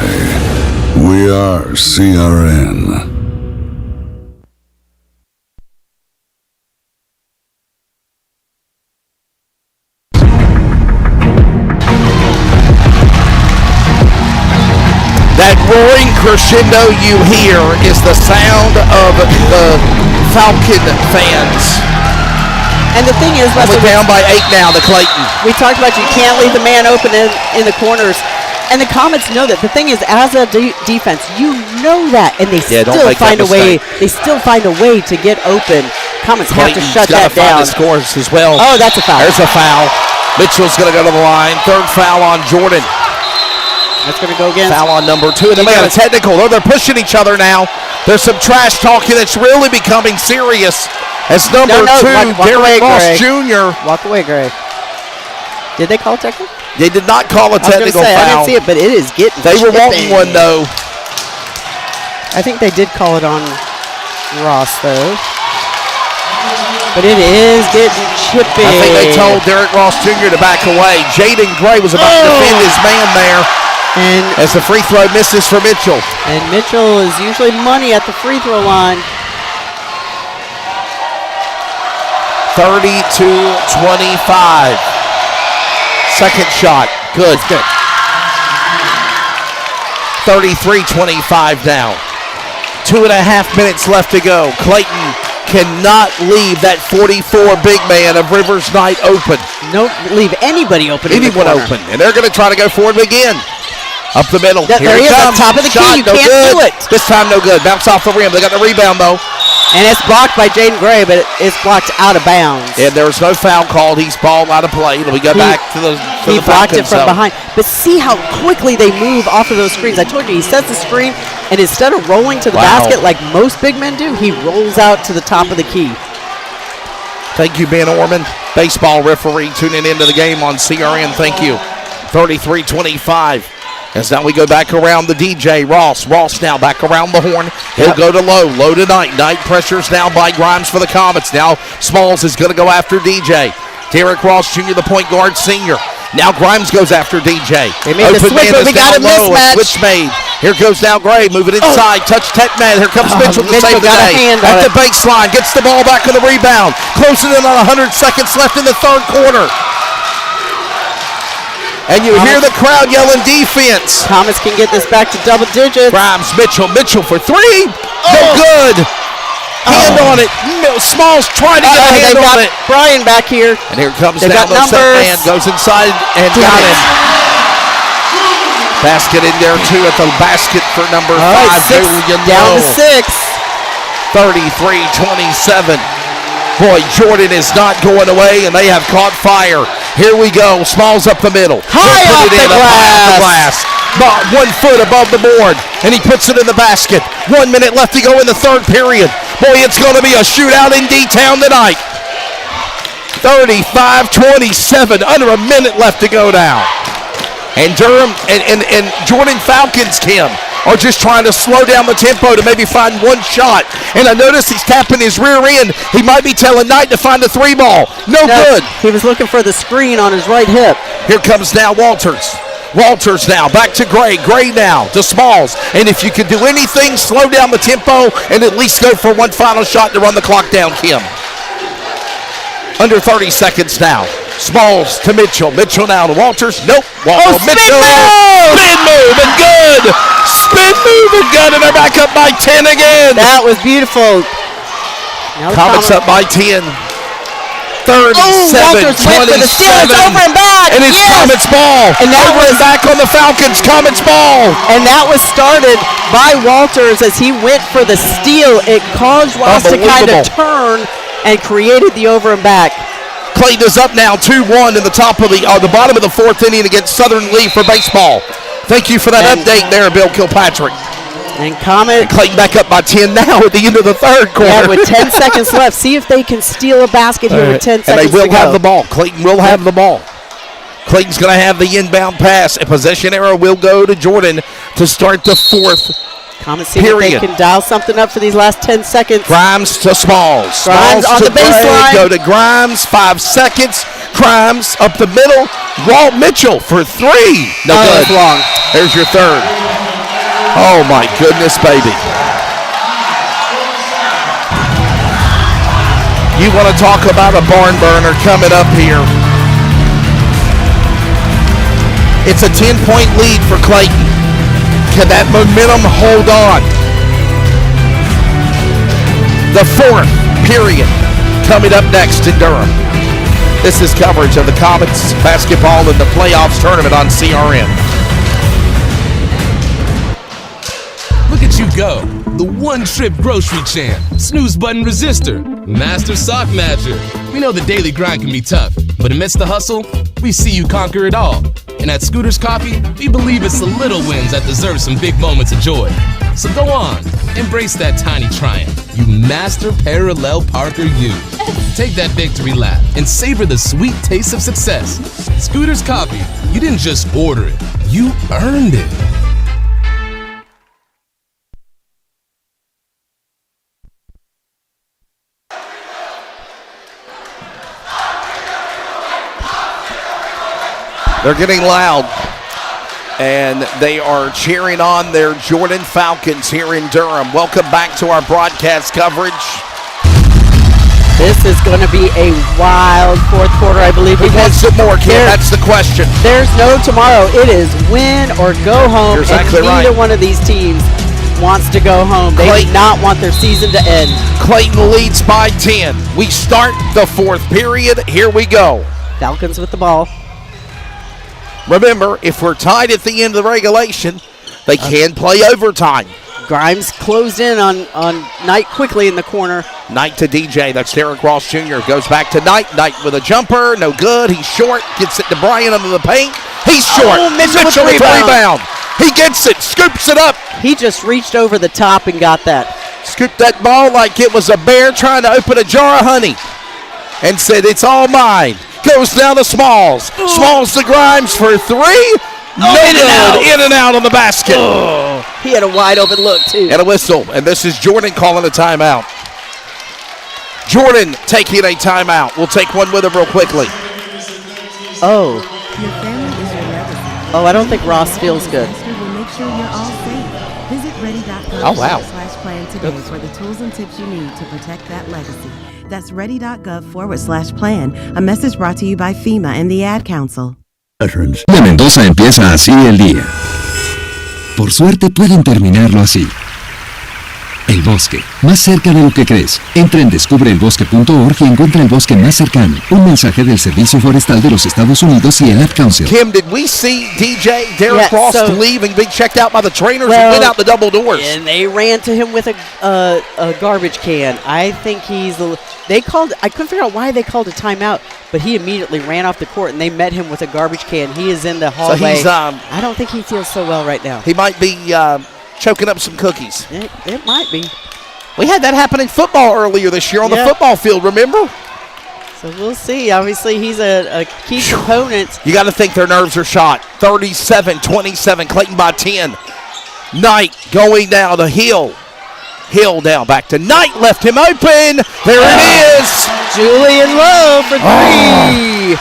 We are CRN. That roaring crescendo you hear is the sound of the Falcon fans. And the thing is, we're down by 8 now to Clayton. We talked about you can't leave the man open in the corners. And the Comets know that. The thing is, as a defense, you know that, and they still find a way. They still find a way to get open. Comets have to shut that down. Find the scores as well. Oh, that's a foul. There's a foul. Mitchell's going to go to the line. Third foul on Jordan. That's going to go against. Foul on number 2. And then we got a technical. Oh, they're pushing each other now. There's some trash talking that's really becoming serious. As number 2, Derek Ross Jr. Walk away, Gray. Did they call a technical? They did not call a technical foul. I didn't see it, but it is getting. They were wanting one, though. I think they did call it on Ross, though. But it is getting chippy. I think they told Derek Ross Jr. to back away. Jaden Gray was about to defend his man there. And as the free throw misses for Mitchell. And Mitchell is usually money at the free throw line. 32-25. Second shot. Good. 33-25 now. 2.5 minutes left to go. Clayton cannot leave that 44 big man of Rivers Knight open. Nope, leave anybody open. Anyone open. And they're going to try to go for it again. Up the middle. There he is, at top of the key. You can't do it. This time no good. Bounce off the rim. They got the rebound, though. And it's blocked by Jaden Gray, but it's blocked out of bounds. And there's no foul called. He's ball out of play. We go back to the He blocked it from behind. But see how quickly they move off of those screens. I told you, he sets the screen, and instead of rolling to the basket like most big men do, he rolls out to the top of the key. Thank you, Ben Orman, baseball referee, tuning into the game on CRN. Thank you. 33-25. As now we go back around the DJ, Ross. Ross now back around the horn. He'll go to Low. Low to Knight. Knight pressures now by Grimes for the Comets. Now Smalls is going to go after DJ. Derek Ross Jr., the point guard, senior. Now Grimes goes after DJ. They made the switch, but we got a mismatch. Switch made. Here goes now Gray, moving inside. Touch Tetman. Here comes Mitchell to save the day. At the baseline, gets the ball back on the rebound. Closing in on 100 seconds left in the third quarter. And you hear the crowd yelling defense. Comets can get this back to double digits. Grimes, Mitchell for three. No good. Hand on it. Smalls trying to get a hand on it. Brian back here. And here comes down the set man. Goes inside and got him. Basket in there too at the basket for number 5. Down to 6. 33-27. Boy, Jordan is not going away, and they have caught fire. Here we go. Smalls up the middle. High off the glass. 1 foot above the board, and he puts it in the basket. 1 minute left to go in the third period. Boy, it's going to be a shootout in D-Town tonight. 35-27, under a minute left to go now. And Durham and Jordan Falcons, Kim, are just trying to slow down the tempo to maybe find one shot. And I notice he's tapping his rear end. He might be telling Knight to find the 3-ball. No good. He was looking for the screen on his right hip. Here comes now Walters. Walters now, back to Gray. Gray now to Smalls. And if you can do anything, slow down the tempo and at least go for one final shot to run the clock down, Kim. Under 30 seconds now. Smalls to Mitchell. Mitchell now to Walters. Nope. Mitchell. Spin move and good. Spin move and good. And they're back up by 10 again. That was beautiful. Comets up by 10. 37-27. It's over and back. And it's Comets ball. And that was back on the Falcons. Comets ball. And that was started by Walters as he went for the steal. It caused Ross to kind of turn and created the over and back. Clayton is up now 2-1 in the bottom of the fourth inning against Southern Lee for baseball. Thank you for that update there, Bill Kilpatrick. And Clayton back up by 10 now at the end of the third quarter. Yeah, with 10 seconds left. See if they can steal a basket here with 10 seconds to go. And they will have the ball. Clayton will have the ball. Clayton's going to have the inbound pass. A possession arrow will go to Jordan to start the fourth Comets see if they can dial something up for these last 10 seconds. Grimes to Smalls. Grimes on the baseline. Go to Grimes, 5 seconds. Grimes up the middle. Walt Mitchell for 3. No good. That's long. There's your third. Oh my goodness, baby. You want to talk about a barn burner coming up here. It's a 10-point lead for Clayton. Can that momentum hold on? The fourth period coming up next in Durham. This is coverage of the Comets basketball in the playoffs tournament on CRN. Look at you go. The one-trip grocery champ, snooze button resistor, master sock matcher. We know the daily grind can be tough, but amidst the hustle, we see you conquer it all. And at Scooter's Coffee, we believe it's the little wins that deserve some big moments of joy. So go on, embrace that tiny triumph. You master parallel Parker you. Take that victory lap and savor the sweet taste of success. Scooter's Coffee, you didn't just order it, you earned it. They're getting loud, and they are cheering on their Jordan Falcons here in Durham. Welcome back to our broadcast coverage. This is going to be a wild fourth quarter, I believe. Who wants it more, Kim? That's the question. There's no tomorrow. It is win or go home. You're exactly right. Neither one of these teams wants to go home. They do not want their season to end. Clayton leads by 10. We start the fourth period. Here we go. Falcons with the ball. Remember, if we're tied at the end of the regulation, they can play overtime. Grimes closed in on Knight quickly in the corner. Knight to DJ. That's Derek Ross Jr. Goes back to Knight. Knight with a jumper. No good. He's short. Gets it to Bryan under the paint. He's short. Mitchell with the rebound. He gets it. Scoops it up. He just reached over the top and got that. Scooped that ball like it was a bear trying to open a jar of honey. And said, it's all mine. Goes down to Smalls. Ooh. Smalls to Grimes for three. No good. In and out on the basket. Oh, he had a wide open look, too. And a whistle. And this is Jordan calling a timeout. Jordan taking a timeout. We'll take one with him real quickly. Oh. Oh, I don't think Ross feels good. Oh, wow. /plan today for the tools and tips you need to protect that legacy. That's ready.gov/plan. A message brought to you by FEMA and the Ad Council. De Mendoza empieza así el día. Por suerte pueden terminarlo así. El bosque, más cerca de lo que crees. Entra en descubreelbosque.org y encuentra el bosque más cercano. Un mensaje del Servicio Forestal de los Estados Unidos y el Ad Council. Kim, did we see DJ Derek Ross leave and be checked out by the trainers and went out the double doors? And they ran to him with a garbage can. I think they called. I couldn't figure out why they called a timeout, but he immediately ran off the court and they met him with a garbage can. He is in the hallway. So he's, I don't think he feels so well right now. He might be choking up some cookies. It might be. We had that happen in football earlier this year on the football field, remember? So we'll see. Obviously, he's a key component. You got to think their nerves are shot. 37-27, Clayton by 10. Knight going down to Hill. Hill down, back to Knight, left him open. There it is. Julian Lowe for three.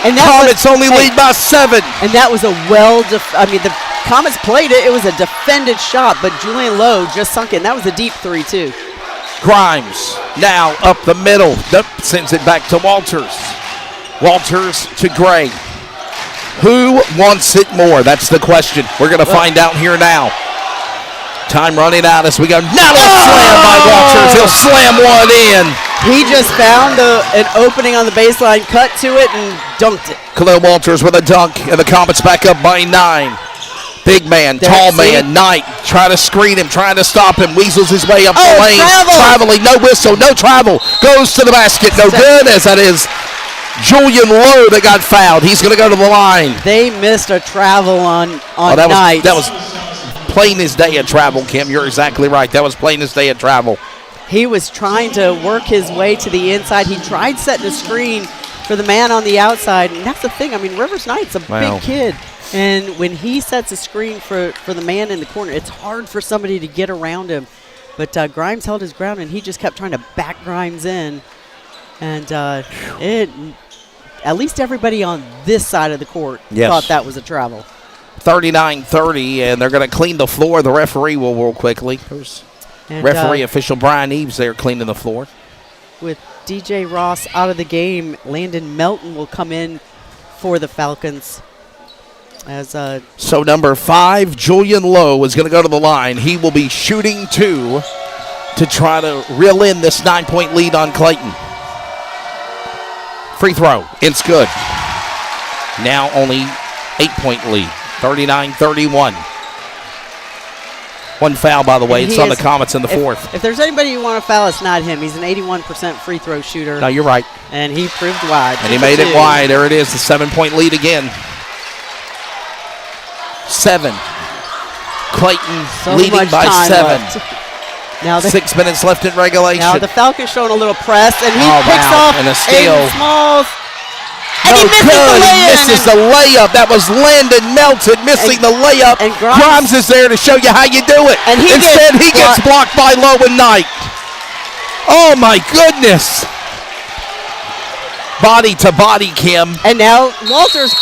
And Comets only lead by 7. And that was a the Comets played it. It was a defended shot, but Julian Lowe just sunk in. That was a deep 3, too. Grimes now up the middle. Sends it back to Walters. Walters to Gray. Who wants it more? That's the question. We're going to find out here now. Time running out as we go. Now a slam by Walters. He'll slam one in. He just found an opening on the baseline, cut to it, and dunked it. Khalil Walters with a dunk, and the Comets back up by 9. Big man, tall man, Knight trying to screen him, trying to stop him. Weasels his way up the lane. Traveling, no whistle, no travel. Goes to the basket, no good, as that is Julian Lowe that got fouled. He's going to go to the line. They missed a travel on Knight. That was plain as day at travel, Kim. You're exactly right. That was plain as day at travel. He was trying to work his way to the inside. He tried setting a screen for the man on the outside, and that's the thing. I mean, Rivers Knight's a big kid. And when he sets a screen for the man in the corner, it's hard for somebody to get around him. But Grimes held his ground, and he just kept trying to back Grimes in. And at least everybody on this side of the court thought that was a travel. 39-30, and they're going to clean the floor. The referee will real quickly. There's referee official Brian Eves there cleaning the floor. With DJ Ross out of the game, Landon Melton will come in for the Falcons. So number 5, Julian Lowe, is going to go to the line. He will be shooting 2 to try to reel in this 9-point lead on Clayton. Free throw. It's good. Now only 8-point lead. 39-31. One foul, by the way. It's on the Comets in the fourth. If there's anybody you want to foul, it's not him. He's an 81% free throw shooter. No, you're right. And he proved wide. And he made it wide. There it is, the 7-point lead again. 7. Clayton leading by 7. Now 6 minutes left in regulation. Now the Falcons showing a little press, and he picks off and a steal. Smalls. And no he misses the layup. That was Landon Melton missing the layup. And Grimes is there to show you how you do it. And Instead, he gets blocked by Lowe and Knight. Oh, my goodness. Body to body, Kim. And now Walters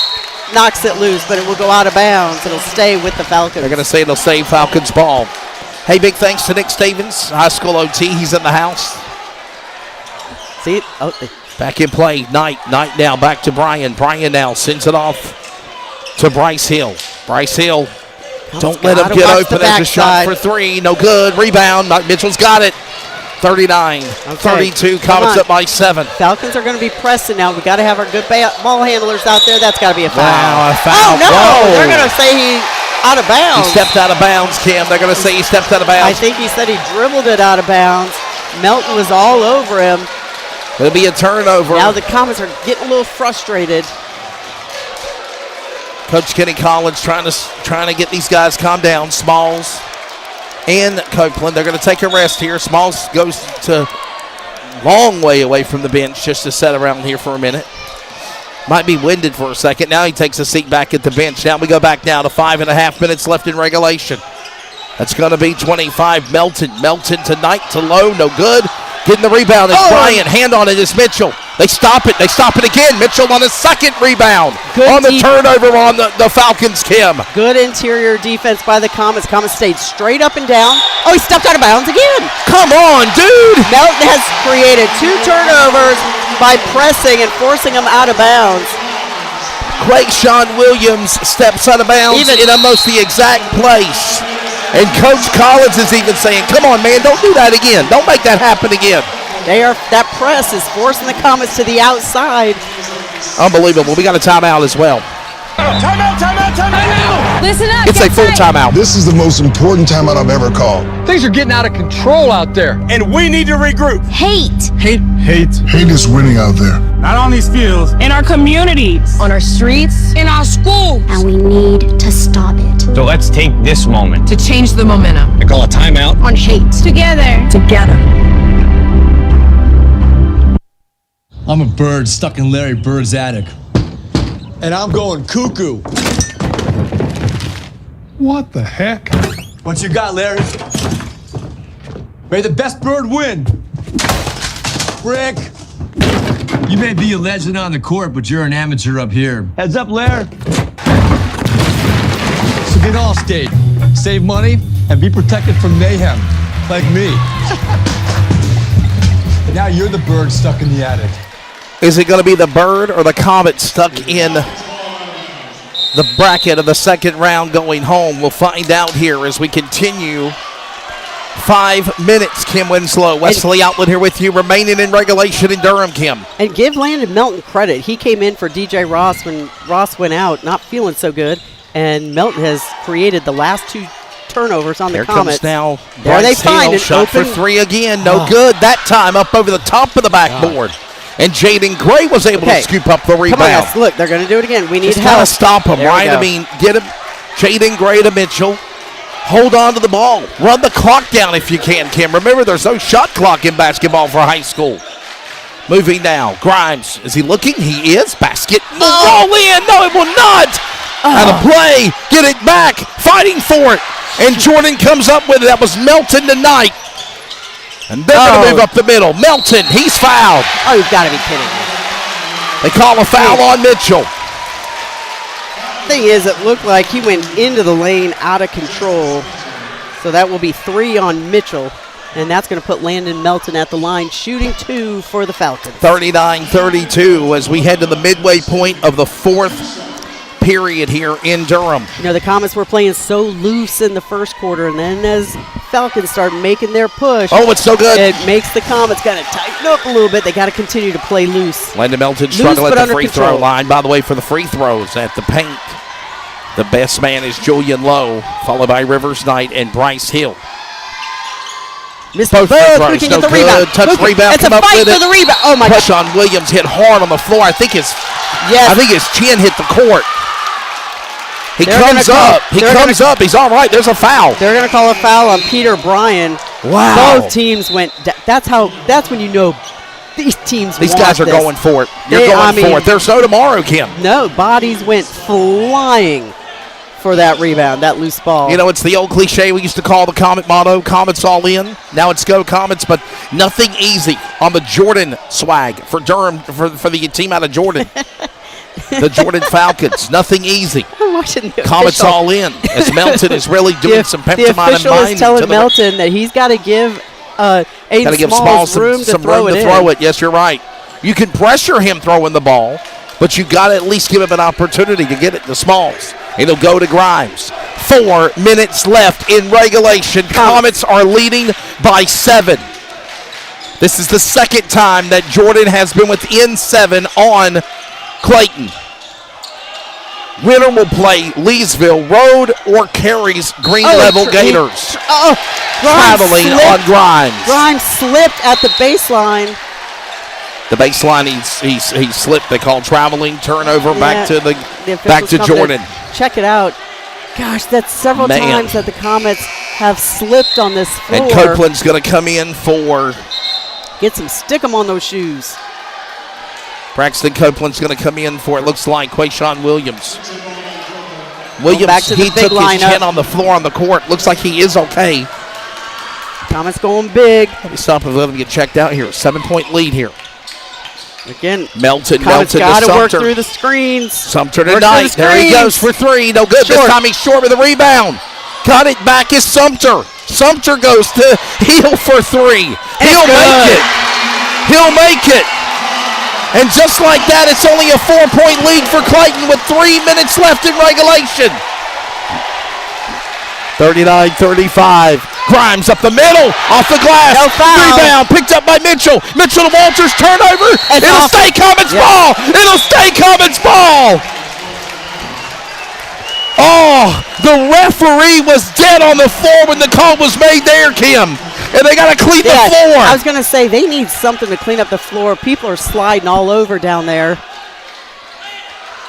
knocks it loose, but it will go out of bounds. It'll stay with the Falcons. They're going to say it'll stay Falcons ball. Hey, big thanks to Nick Stevens, high school OT. He's in the house. See it? Oh, back in play. Knight now back to Bryan. Bryan now sends it off to Bryce Hill. Bryce Hill, don't let him get open as a shot for 3. No good. Rebound. Mitchell's got it. 39-32. Comets up by 7. Falcons are going to be pressing now. We got to have our good ball handlers out there. That's got to be a foul. Wow, a foul. Oh, no. They're going to say out of bounds. He stepped out of bounds, Kim. They're going to say he stepped out of bounds. I think he said he dribbled it out of bounds. Melton was all over him. It'll be a turnover. Now the Comets are getting a little frustrated. Coach Kenny Collins trying to get these guys calmed down. Smalls and Copeland. They're going to take a rest here. Smalls goes to long way away from the bench just to sit around here for a minute. Might be winded for a second. Now he takes a seat back at the bench. Now we go back now to 5.5 minutes left in regulation. That's going to be 25. Melton tonight to low. No good. Getting the rebound is Bryant. Hand on it is Mitchell. They stop it. They stop it again. Mitchell on a second rebound. Good on the turnover on the Falcons, Kim. Good interior defense by the Comets. Comets stayed straight up and down. Oh, he stepped out of bounds again. Come on, dude. Melton has created 2 turnovers by pressing and forcing them out of bounds. Sean Williams steps out of bounds in almost the exact place. And Coach Collins is even saying, come on, man, don't do that again. Don't make that happen again. That press is forcing the Comets to the outside. Unbelievable. We got a timeout as well. Timeout. Listen up. It's a full timeout. This is the most important timeout I've ever called. Things are getting out of control out there. And we need to regroup. Hate Hate is winning out there. Not on these fields. in our communities, on our streets, in our schools. And we need to stop it. So let's take this moment to change the momentum I call a timeout. on hate. Together. I'm a bird stuck in Larry Bird's attic. And I'm going cuckoo. What the heck? What you got, Larry? May the best bird win. Rick. You may be a legend on the court, but you're an amateur up here. Heads up, Larry. So get Allstate, save money, and be protected from mayhem, like me. Now you're the bird stuck in the attic. Is it going to be the Bird or the Comet stuck in the bracket of the second round going home? We'll find out here as we continue. 5 minutes, Kim Winslow. Wesley Outlet here with you, remaining in regulation in Durham, Kim. And give Landon Melton credit. He came in for DJ Ross when Ross went out, not feeling so good. And Melton has created the last 2 turnovers on the Comets. Comes now There they Bryce find Hill, an shot open for 3 again. No good that time, up over the top of the backboard. And Jaden Gray was able to scoop up the rebound. Come on, guys. Look, they're going to do it again. We need Just help. gotta stop him, There we right? go. I mean, get him. Jaden Gray to Mitchell. Hold on to the ball. Run the clock down if you can, Kim. Remember, there's no shot clock in basketball for high school. Moving now. Grimes. Is he looking? He is. Basket. Roll in. No, it will not. Out of play. Get it back. Fighting for it. And Jordan comes up with it. That was Melton tonight. And they're going to move up the middle. Melton, he's fouled. Oh, you've got to be kidding me. They call a foul on Mitchell. Thing is, it looked like he went into the lane out of control. So that will be 3 on Mitchell. And that's going to put Landon Melton at the line, shooting 2 for the Falcons. 39-32 as we head to the midway point of the 4th period here in Durham. You know, the Comets were playing so loose in the first quarter, and then as Falcons start making their push, it's so good. It makes the Comets kind of tighten up a little bit. They got to continue to play loose. Landon Melton Loose, struggling but at the under free control. throw line. By the way, for the free throws at the paint, the best man is Julian Lowe, followed by Rivers Knight and Bryce Hill. Missed Both the free we throws, can no get the good. rebound. Touch Look, rebound, it's a come up fight with for it. the rebound. Oh my God! Sean Williams hit hard on the floor. I think his chin hit the court. He comes up. He's all right. There's a foul. They're going to call a foul on Peter Bryan. Wow. Both teams went. That's when you know these teams. These want guys are this. going for it. You're going for it. There's no tomorrow, Kim. No, bodies went flying for that rebound, that loose ball. You know, it's the old cliche we used to call the Comet motto, Comets all in. Now it's go Comets, but nothing easy on the Jordan swag for Durham, for the team out of Jordan. The Jordan Falcons, nothing easy. I'm watching the Comets official. all in, as Melton is really doing some pantomime and The official mind. is telling Melton that he's got to give Aiden Smalls room to throw it. Yes, you're right. You can pressure him throwing the ball, but you got to at least give him an opportunity to get it to Smalls. And he'll go to Grimes. 4 minutes left in regulation. Comets are leading by 7. This is the second time that Jordan has been within 7 on Clayton. Winner will play Leesville Road or Carey's Green Level Gators. Traveling on Grimes. Grimes slipped at the baseline. The baseline, he slipped. They call traveling turnover back to Jordan. Check it out. Gosh, that's several times that the Comets have slipped on this floor. And Copeland's going to come in for... Stick them on those shoes. Braxton Copeland's going to come in for, it looks like, Quayshawn Williams. Williams, he took his chin on the floor on the court. Looks like he is okay. Comets going big. Let me stop and let him get checked out here. 7-point lead here. Again, Melton got to work Sumter. through the screens. Sumter tonight. There he goes for three. No good. This time he's short with the rebound. Got it back is Sumter. Sumter goes to Hill for three. He'll make it. He'll make it. And just like that, it's only a 4-point lead for Clayton with 3 minutes left in regulation. 39-35. Grimes up the middle, off the glass. No foul. Rebound, picked up by Mitchell. Mitchell to Walters, turnover. It'll stay Comets ball. It'll stay Comets ball. Oh, the referee was dead on the floor when the call was made there, Kim. And they got to clean the floor. I was going to say, they need something to clean up the floor. People are sliding all over down there.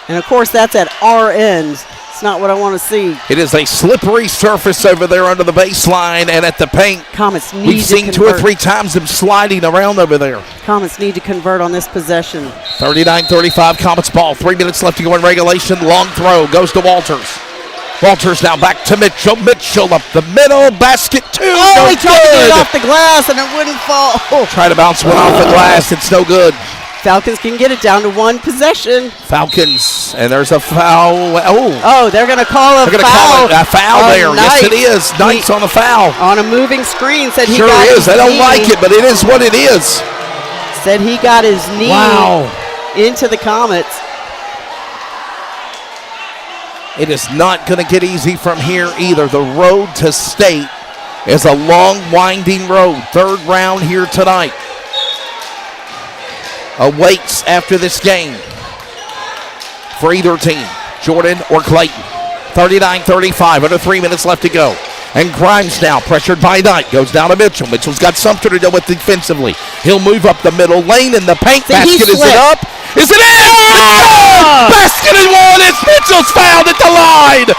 And, of course, that's at our end. It's not what I want to see. It is a slippery surface over there under the baseline and at the paint. Comets need We've seen 2 or 3 times them sliding around over there. Comets need to convert on this possession. 39-35 Comets ball. 3 minutes left to go in regulation. Long throw goes to Walters. Walters now back to Mitchell. Mitchell up the middle. Basket 2. He tried to get it off the glass and it wouldn't fall. Try to bounce one off the glass. It's no good. Falcons can get it down to 1 possession. Falcons, and there's a foul. They're going to call a foul. Call it a foul there. Yes, it is. Knight's on the foul. On a moving screen. Said he got his knee. They don't like it, but it is what it is. Said he got his knee into the Comets. It is not going to get easy from here either. The road to state is a long, winding road. 3rd round here tonight awaits after this game for either team, Jordan or Clayton. 39-35, under 3 minutes left to go. And Grimes now, pressured by Knight, goes down to Mitchell. Mitchell's got something to deal with defensively. He'll move up the middle lane in the paint. Basket, is it up? Is it in? It's basket and one. It's Mitchell's fouled at the line.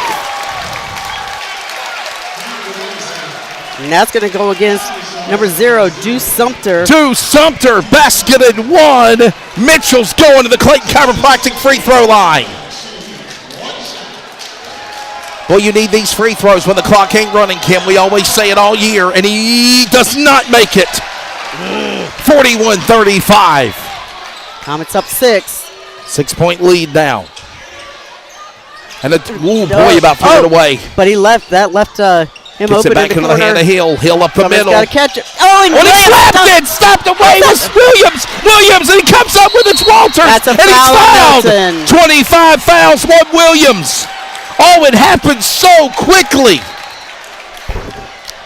And that's going to go against number 0, Deuce Sumter. Deuce Sumter, basket and one. Mitchell's going to the Clayton Chiropractic free throw line. Well, you need these free throws when the clock ain't running, Kim. We always say it all year, and he does not make it. 41-35. Comets up 6. 6-point lead now. And boy, about threw it away. But he left him Gets open it back in the into the hand of Hill. Hill up the middle. Got to catch it. Oh, and he slapped it. Stopped away was Williams. Williams, and he comes up with it's Walters. That's a and foul. He's fouled. 25 fouls, 1 Williams. Oh, it happened so quickly.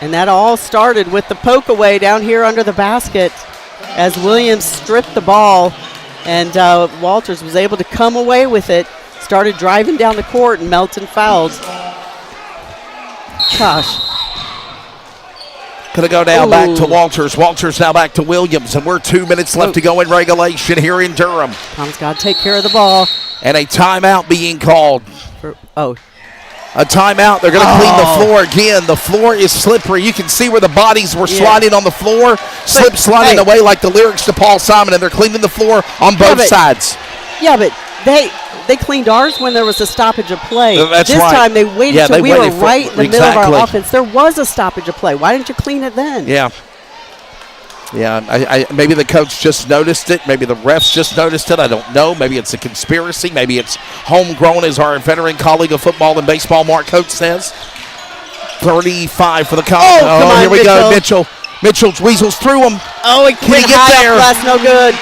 And that all started with the poke away down here under the basket as Williams stripped the ball, and Walters was able to come away with it. Started driving down the court, and Melton fouled. Gosh. Going to go now back to Walters. Walters now back to Williams, and we're 2 minutes left to go in regulation here in Durham. Tom's got to take care of the ball. And a timeout being called. A timeout. They're going to clean the floor again. The floor is slippery. You can see where the bodies were sliding on the floor, sliding away like the lyrics to Paul Simon, and they're cleaning the floor on both sides. Yeah, but they cleaned ours when there was a stoppage of play. That's this time they waited until we were right in the middle of our offense. There was a stoppage of play. Why didn't you clean it then? Yeah. Yeah, maybe the coach just noticed it. Maybe the refs just noticed it. I don't know. Maybe it's a conspiracy. Maybe it's homegrown, as our veteran colleague of football and baseball, Mark Coates, says. 35 for the Comets. Oh, here we go. Mitchell weasels through him. Oh, can he get there? That's no good.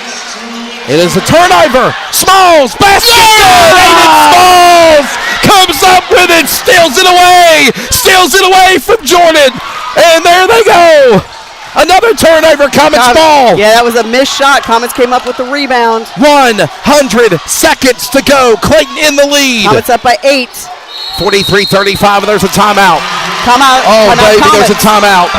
It is a turnover. Smalls, basket, good. Aiden Smalls comes up with it, steals it away from Jordan. And there they go. Another turnover, Comets ball. Yeah, that was a missed shot. Comets came up with the rebound. 100 seconds to go. Clayton in the lead. Comets up by 8. 43-35, and there's a timeout. Timeout. Oh, baby, there's a timeout.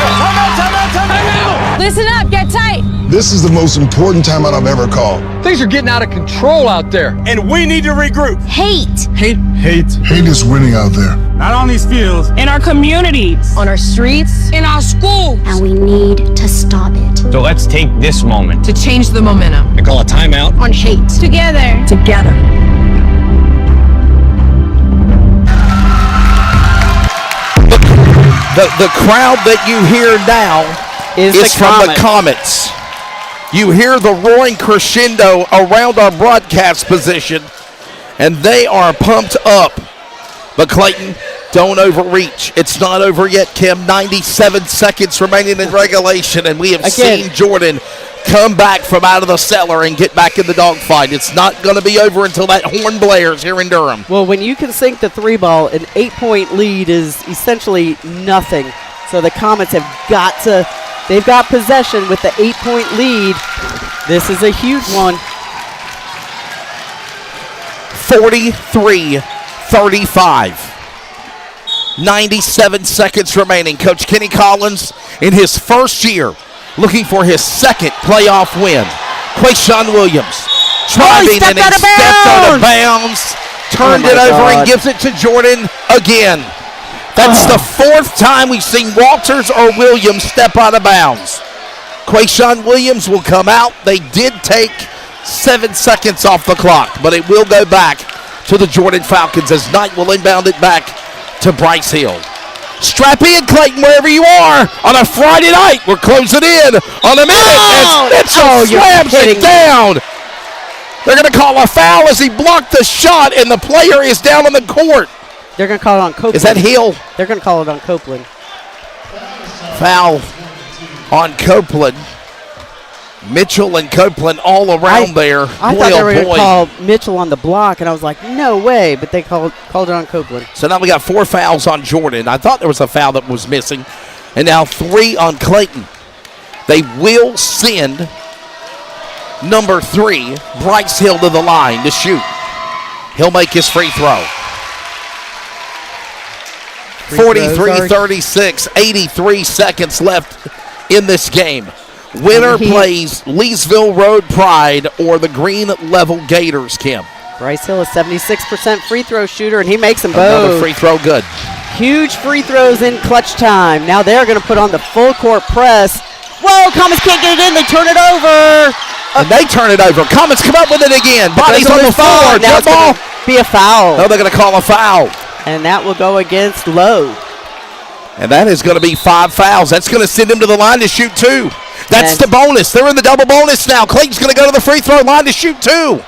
Listen up, get tight. This is the most important timeout I've ever called. Things are getting out of control out there. And we need to regroup. Hate. Hate. Hate is winning out there. Not on these fields. In our communities, on our streets, in our schools. And we need to stop it. So let's take this moment To change the momentum to call a timeout on hate. Together. Together. The crowd that you hear now is from the Comets. You hear the roaring crescendo around our broadcast position, and they are pumped up. But Clayton, don't overreach. It's not over yet, Kim. 97 seconds remaining in regulation, and we have seen Jordan come back from out of the cellar and get back in the dogfight. It's not going to be over until that horn blares here in Durham. Well, when you can sink the 3 ball, an 8-point lead is essentially nothing. So the Comets have got to, they've got possession with the 8-point lead. This is a huge one. 43-35. 97 seconds remaining. Coach Kenny Collins in his first year looking for his second playoff win. Quayshawn Williams driving and he stepped out of bounds, turned it over and gives it to Jordan again. That's the 4th time we've seen Walters or Williams step out of bounds. Quayshawn Williams will come out. They did take 7 seconds off the clock, but it will go back to the Jordan Falcons as Knight will inbound it back to Bryce Hill. Strap in, Clayton, wherever you are on a Friday night. We're closing in on a minute as Mitchell slams it down. They're going to call a foul as he blocked the shot, and the player is down on the court. They're going to call it on Copeland. Is that Hill? They're going to call it on Copeland. Foul on Copeland. Mitchell and Copeland all around there. I thought they were going to call Mitchell on the block, and I was like, no way, but they called it on Copeland. So now we got 4 fouls on Jordan. I thought there was a foul that was missing, and now 3 on Clayton. They will send number 3, Bryce Hill, to the line to shoot. He'll make his free throw. 43-36, 83 seconds left in this game. Winner plays Leesville Road Pride or the Green Level Gators, Kim. Bryce Hill is 76% free throw shooter, and he makes them both. Another free throw, good. Huge free throws in clutch time. Now they're going to put on the full court press. Whoa, Comets can't get it in. They turn it over. And they turn it over. Comets come up with it again. Bodies on the floor. Now it's going to be a foul. No, they're going to call a foul. And that will go against Lowe. And that is going to be 5 fouls. That's going to send him to the line to shoot 2. That's the bonus. They're in the double bonus now. Clayton's going to go to the free throw line to shoot 2.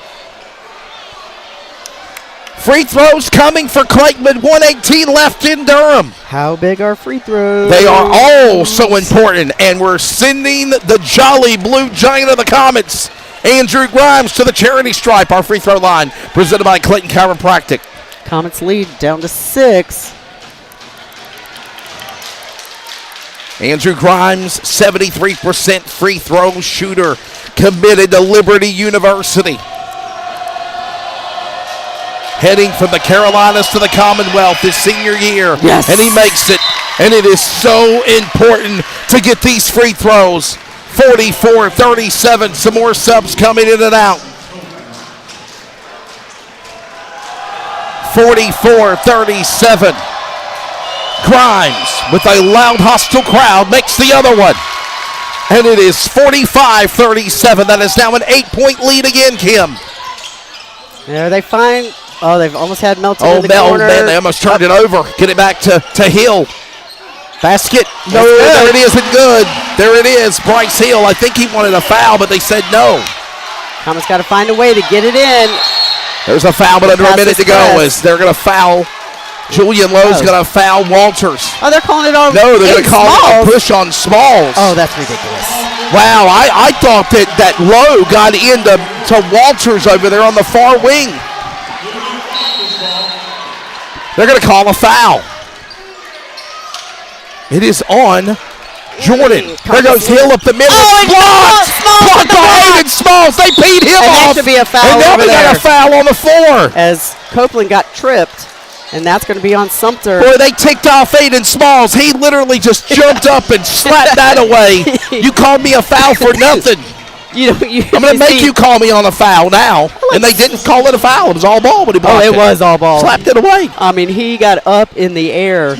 Free throws coming for Clayton with 1:18 left in Durham. How big are free throws? They are all so important. And we're sending the jolly blue giant of the Comets, Andrew Grimes, to the charity stripe. Our free throw line presented by Clayton Chiropractic. Comets lead down to 6. Andrew Grimes, 73% free throw shooter, committed to Liberty University. Heading from the Carolinas to the Commonwealth his senior year. Yes. And he makes it. And it is so important to get these free throws. 44-37. Some more subs coming in and out. 44-37. Grimes, with a loud, hostile crowd, makes the other one. And it is 45-37. That is now an 8-point lead again, Kim. There they find. Oh, they've almost had Melton in the corner. Man, they almost turned it over. Get it back to Hill. Basket. No, there it isn't good. There it is. Bryce Hill. I think he wanted a foul, but they said no. Comets got to find a way to get it in. There's a foul, but under a minute to go as they're going to foul. Julian Lowe's going to foul Walters. Oh, they're calling it on. No, they're going to call it a push on Smalls. Oh, that's ridiculous. Wow, I thought that Lowe got into Walters over there on the far wing. They're going to call a foul. It is on Jordan. There goes Hill up the middle. Blocked by Hayden Smalls. They beat him and off. that should be a foul and now over we got there. a foul on the floor. As Copeland got tripped, and that's going to be on Sumter. Boy, they ticked off Hayden Smalls. He literally just jumped up and slapped that away. You called me a foul for nothing. I'm going to make you call me on a foul now. And they didn't call it a foul. It was all ball when he blocked it. It was all ball. Slapped it away. I mean, he got up in the air.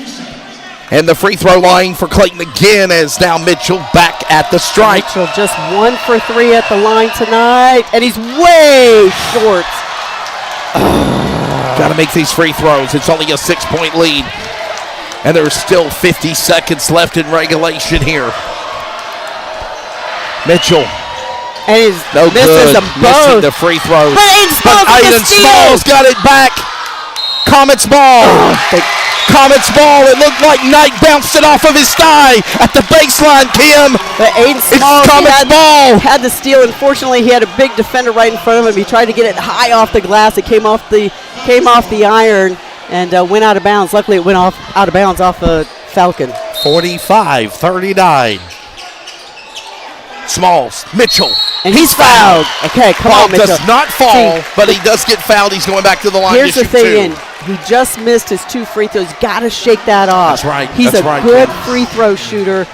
And the free throw line for Clayton again is now Mitchell back at the strike. Mitchell just 1 for 3 at the line tonight. And he's way short. Got to make these free throws. It's only a 6-point lead. And there's still 50 seconds left in regulation here. Mitchell. And he's no good. Them Missing both. the free throws. But Aiden Smalls got it back. Comets ball. Comets ball. It looked like Knight bounced it off of his thigh at the baseline, Kim. But Aiden Smalls had the steal. Unfortunately, he had a big defender right in front of him. He tried to get it high off the glass. It came off the iron and went out of bounds. Luckily, it went out of bounds off a Falcon. 45-39. Smalls, Mitchell. And he's fouled. Okay, come on, Mitchell. Does not fall, but he does get fouled. He's going back to the line Here's to the shoot thing, two. he just missed his 2 free throws. Got to shake that off. That's right. He's That's a right, good Kim. free throw shooter.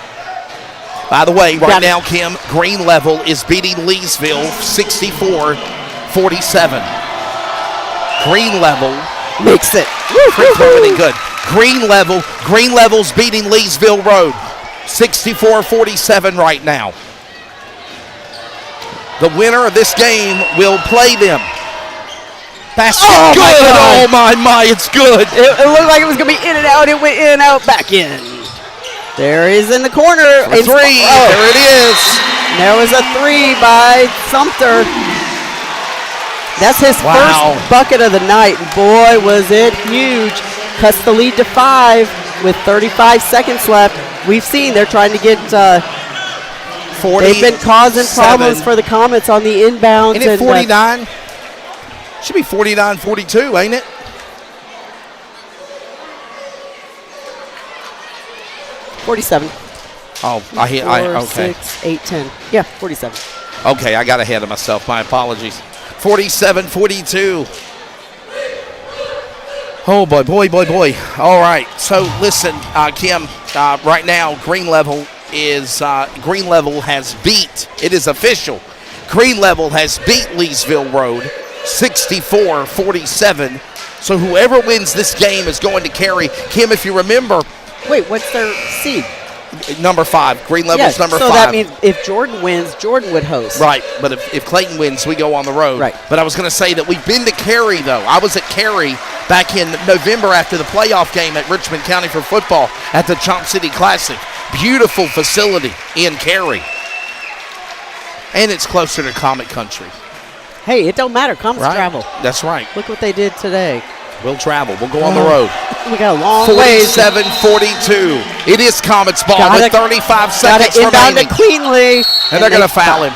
By the way, right now, Kim, Green Level is beating Leesville 64-47. Green Level makes it. Free throwing good. Green Level's beating Leesville Road 64-47 right now. The winner of this game will play them. Basket good. Oh, my, it's good. It looked like it was going to be in and out. It went in and out, back in. There he is in the corner. For three. There it is. There was a 3 by Sumter. That's his first bucket of the night. Boy, was it huge. Cuts the lead to 5 with 35 seconds left. We've seen they're trying to get... they've been causing problems for the Comets on the inbounds. Ain't it 49? Should be 49-42, ain't it? 47. Oh, okay. 6, 8, 10. Yeah, 47. Okay, I got ahead of myself. My apologies. 47-42. Oh, boy. All right. So, listen, Kim, right now, Green Level has beat, it is official, Green Level has beat Leesville Road 64-47. So whoever wins this game is going to carry. Kim, if you remember. Wait, what's their seed? Number 5. Green Level's number 5. So that means if Jordan wins, Jordan would host. Right, but if Clayton wins, we go on the road. Right. But I was going to say that we've been to Cary, though. I was at Cary back in November after the playoff game at Richmond County for football at the Chomp City Classic. Beautiful facility in Cary. And it's closer to Comet Country. Hey, it don't matter. Comets travel. That's right. Look what they did today. We'll travel. We'll go on the road. We got a long way. 47-42. It is Comets ball with 35 seconds remaining. Inbound it cleanly. And they're going to foul him.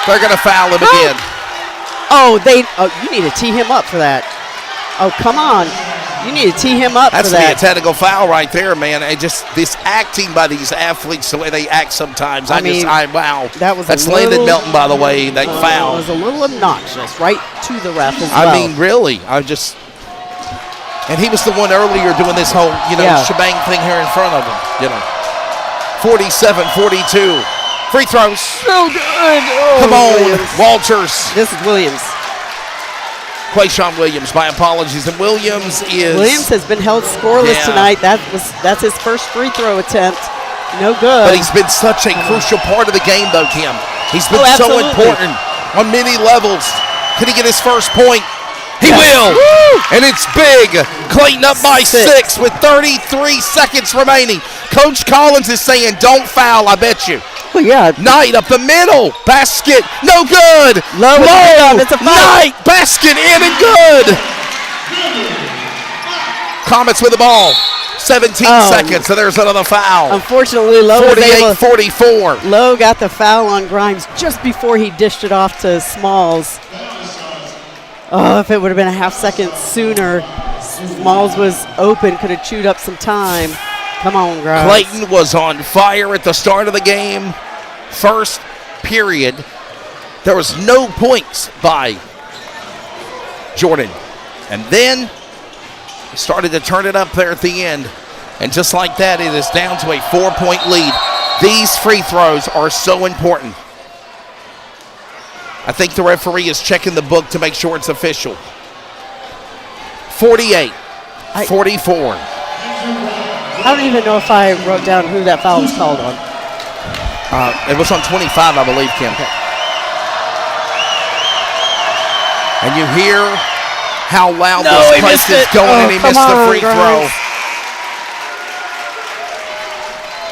They're going to foul him again. Oh, you need to tee him up for that. Oh, come on. You need to tee him up for that. That's a technical foul right there, man. And just this acting by these athletes, the way they act sometimes. Wow. That's Landon Melton, by the way, that foul. It was a little obnoxious, right to the ref as I well. mean, really. And he was the one earlier doing this whole, shebang thing here in front of him, 47-42. Free throws. So good. Oh, come on, Williams. Walters. This is Williams. Quayshawn Williams, my apologies. And Williams has been held scoreless tonight. That's his first free throw attempt. No good. But he's been such a crucial part of the game, though, Kim. He's been so important on many levels. Can he get his first point? He will. Woo! And it's big. Clayton up by 6 with 33 seconds remaining. Coach Collins is saying, don't foul, I bet you. Well, yeah. Knight up the middle. Basket. No good. Low. It's a foul. Knight. Basket in and good. Comets with the ball. 17 seconds, so there's another foul. Unfortunately, Lowe 48-44. Lowe got the foul on Grimes just before he dished it off to Smalls. Oh, if it would have been a half second sooner, Smalls was open, could have chewed up some time. Come on, Grimes. Clayton was on fire at the start of the game. First period, there was no points by Jordan. And then started to turn it up there at the end. And just like that, it is down to a 4-point lead. These free throws are so important. I think the referee is checking the book to make sure it's official. 48-44. I don't even know if I wrote down who that foul was called on. It was on 25, I believe, Kim. Okay. And you hear how loud this place is going, and he missed the free throw.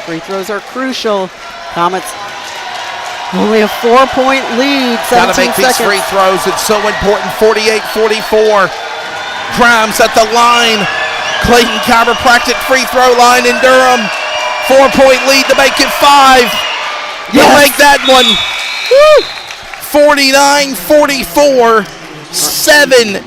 Free throws are crucial. Comets only a 4-point lead. Got to make these free throws. It's so important. 48-44. Grimes at the line. Clayton chiropractic free throw line in Durham. 4-point lead to make it 5. You'll make that one. 49-44. 17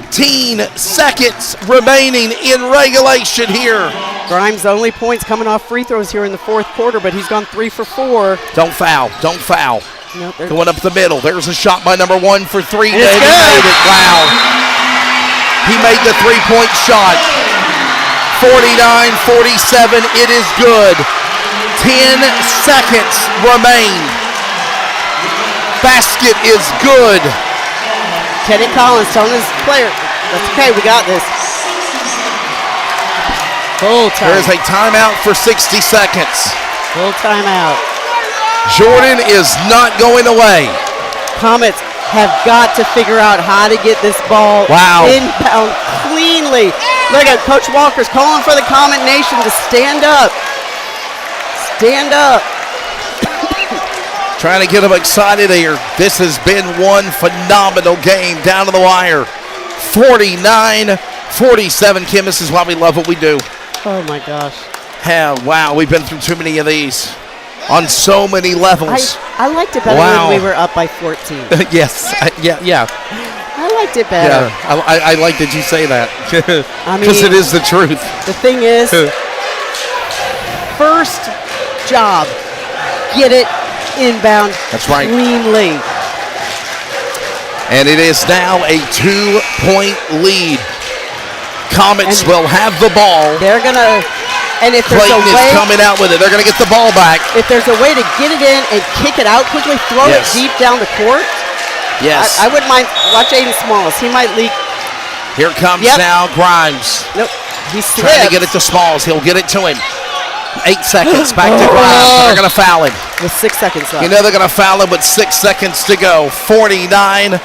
seconds remaining in regulation here. Grimes' only points coming off free throws here in the fourth quarter, but he's gone 3 for 4. Don't foul. Don't foul. No, going up the middle. There's a shot by number 1 for 3. And it's good. He made it. Wow. He made the 3-point shot. 49-47. It is good. 10 seconds remain. Basket is good. Kenny Collins telling his player, that's okay, we got this. Full time. There is a timeout for 60 seconds. Full timeout. Jordan is not going away. Comets have got to figure out how to get this ball inbound cleanly. Look at Coach Walker's calling for the Comet Nation to stand up. Stand up. Trying to get them excited here. This has been one phenomenal game down to the wire. 49-47. Kim, this is why we love what we do. Oh, my gosh. Wow, we've been through too many of these on so many levels. I liked it better when we were up by 14. Yes. Yeah. I liked it better. Yeah, I like that you say that. I mean, because it is the truth. The thing is, first job, get it inbound cleanly. And it is now a 2-point lead. Comets will have the ball. They're going to, and if there's Clayton a way, is coming out with it. They're going to get the ball back. If there's a way to get it in and kick it out quickly, throw it deep down the court. Yes. I wouldn't mind. Watch Aiden Smalls. He might leak. Here comes now Grimes. Nope. He's trying to get it to Smalls. He'll get it to him. 8 seconds. Back to Grimes. They're going to foul him. With 6 seconds left. You know they're going to foul him with 6 seconds to go. 49-47.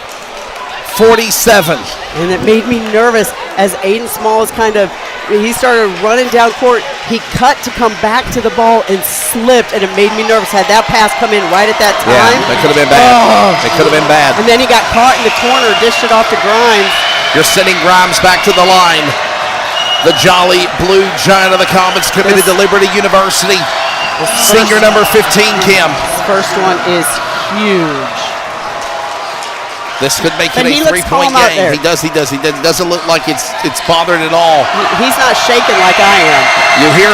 And it made me nervous as Aiden Smalls he started running down court. He cut to come back to the ball and slipped, and it made me nervous. Had that pass come in right at that time. Yeah, that could have been bad. It could have been bad. And then he got caught in the corner, dished it off to Grimes. You're sending Grimes back to the line. The jolly blue giant of the Comets committed to Liberty University. Senior number 15, Kim. This first one is huge. This could make it a 3-point game. He does. He doesn't look like it's bothered at all. He's not shaking like I am. You hear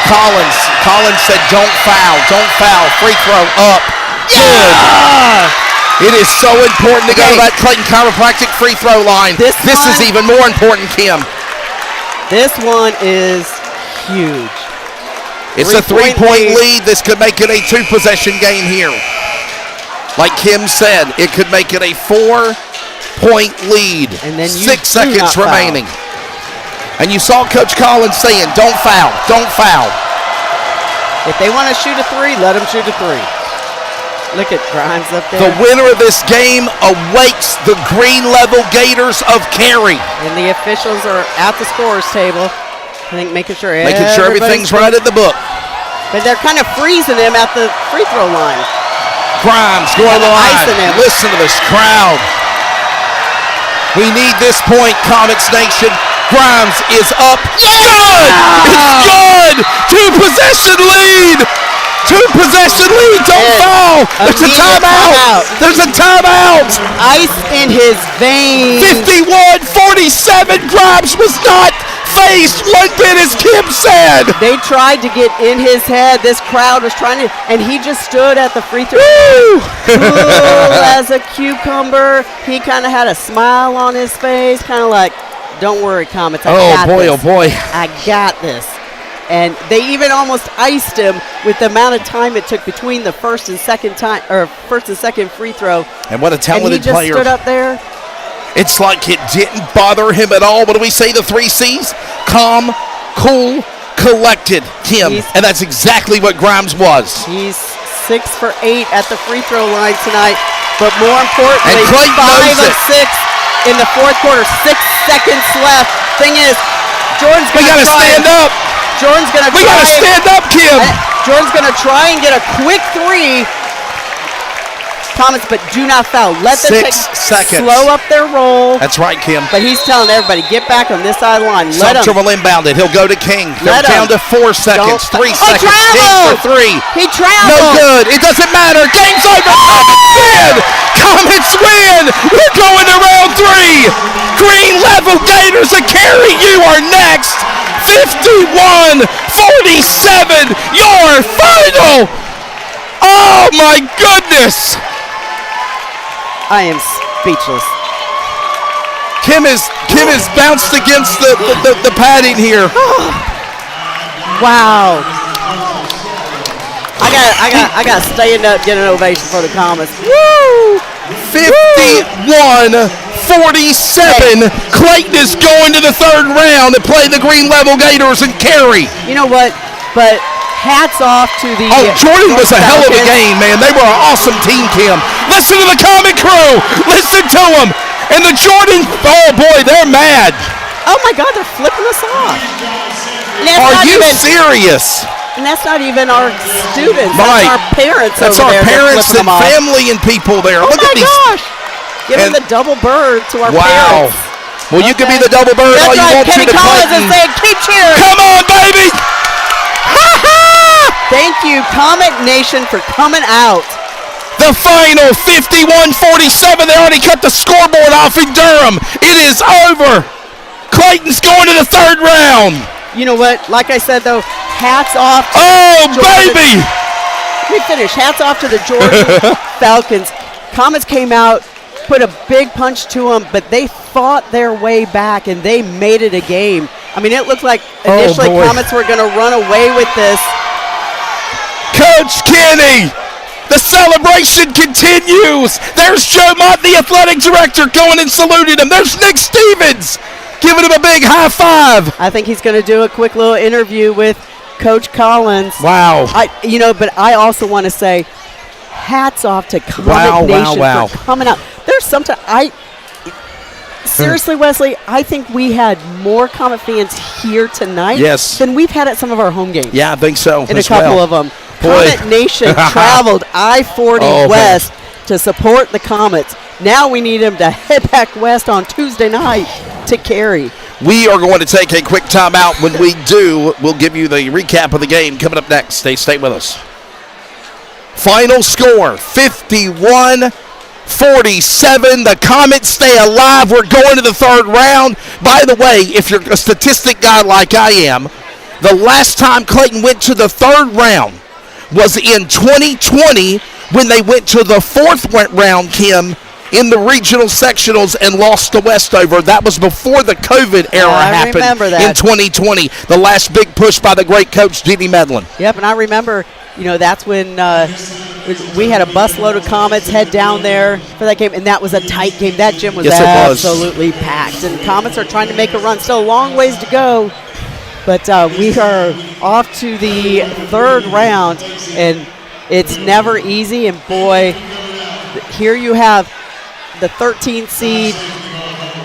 Collins. Collins said, "Don't foul. Don't foul. Free throw up." Good. It is so important to go to that Clayton chiropractic free throw line. This is even more important, Kim. This one is huge. It's a 3-point lead. This could make it a 2-possession game here. Like Kim said, it could make it a 4-point lead. And then 6 seconds remaining. And you saw Coach Collins saying, "Don't foul, don't foul." If they want to shoot a 3, let them shoot a 3. Look at Grimes up there. The winner of this game awaits the green level Gators of Cary. And the officials are at the scorer's table. I think making sure everything's right at the book. But they're kind of freezing him at the free throw line. Grimes going live. Listen to this crowd. We need this point, Comets Nation. Grimes is up. Good! It's good! 2-possession lead! 2-possession lead! Don't foul! There's a timeout! There's a timeout! Ice in his veins. 51-47. Grimes was not face like that, as Kim said. They tried to get in his head. This crowd was trying to, and he just stood at the free throw. Cool as a cucumber. He kind of had a smile on his face, kind of like, don't worry, Comets. I got this. Oh, boy. I got this. And they even almost iced him with the amount of time it took between the first and second free throw. And what a talented player. And he just player. stood up there. It's like it didn't bother him at all. What do we say, the 3 C's? Calm, cool, collected, Kim. And that's exactly what Grimes was. He's 6 for 8 at the free throw line tonight. But more importantly, 5 of 6 in the fourth quarter. 6 seconds left. Thing is, Jordan's going to stand up. Jordan's going to We got to stand up, Kim. Jordan's going to try and get a quick 3. Comets, but do not foul. Let them 6 seconds. Slow up their roll. That's right, Kim. But he's telling everybody, get back on this side line. Sumter will inbound it. He'll go to King. They're down to 4 seconds. 3 seconds. King for 3. He traveled. No good. It doesn't matter. Game's over. Comets win. Comets win. We're going to round 3. Green Level Gators of Cary, you are next. 51-47. Your final. Oh, my goodness. I am speechless. Kim is bounced against the padding here. Wow. I got to stand up, get an ovation for the Comets. Woo! 51-47. Clayton is going to the third round to play the Green Level Gators in Cary. You know what? But hats off to the Jordan was a hell of a game, man. They were an awesome team, Kim. Listen to the Comet crew. Listen to them. And the Jordan, oh boy, they're mad. Oh my God, they're flipping us off. Are you serious? And that's not even our students. Right. That's our parents. That's over our there parents and off. family and people there. Oh Look my at these. Gosh. Giving the double bird to our parents. Well, you can be the double bird all you want Kenny to. Collins is saying, keep cheering. Come on, baby. Thank you, Comet Nation, for coming out. The final 51-47. They already cut the scoreboard off in Durham. It is over. Clayton's going to the third round. You know what? Like I said, though, hats off to baby! Let me finish. Hats off to the Georgia Falcons. Comets came out, put a big punch to them, but they fought their way back, and they made it a game. I mean, it looked like initially Comets were going to run away with this. Coach Kenny, the celebration continues. There's Joe Mott, the athletic director, going and saluting him. There's Nick Stevens giving him a big high five. I think he's going to do a quick little interview with Coach Collins. Wow. But I also want to say hats off to Comet Nation for coming out. There's sometimes seriously, Wesley, I think we had more Comet fans here tonight than we've had at some of our home games. Yeah, I think so. In a couple of them. Comet Nation traveled I-40 west to support the Comets. Now we need them to head back west on Tuesday night to Cary. We are going to take a quick timeout. When we do, we'll give you the recap of the game coming up next. Stay with us. Final score, 51-47. The Comets stay alive. We're going to the third round. By the way, if you're a statistic guy like I am, the last time Clayton went to the third round was in 2020 when they went to the fourth round, Kim, in the regional sectionals and lost to Westover. That was before the COVID era happened in 2020. The last big push by the great coach, Jeannie Medlin. Yep, and I remember, that's when we had a busload of Comets head down there for that game, and that was a tight game. That gym was absolutely packed, and Comets are trying to make a run. Still a long ways to go, but we are off to the third round, and it's never easy. And boy, here you have the 13th seed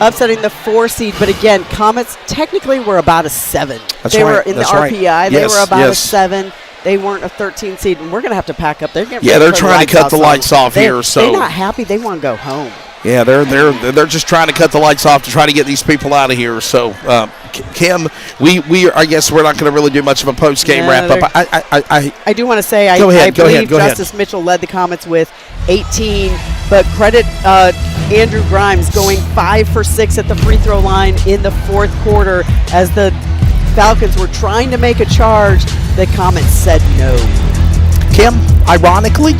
upsetting the 4 seed, but again, Comets technically were about a 7. They were in the RPI. They were about a 7. They weren't a 13 seed, and we're going to have to pack up. They're trying to cut the lights off here. So they're not happy. They want to go home. Yeah, they're just trying to cut the lights off to try to get these people out of here. So, Kim, I guess we're not going to really do much of a post-game wrap-up. I do want to say I believe Justice Mitchell led the Comets with 18 But credit Andrew Grimes going 5 for 6 at the free throw line in the fourth quarter as the Falcons were trying to make a charge. The Comets said no. Kim, ironically,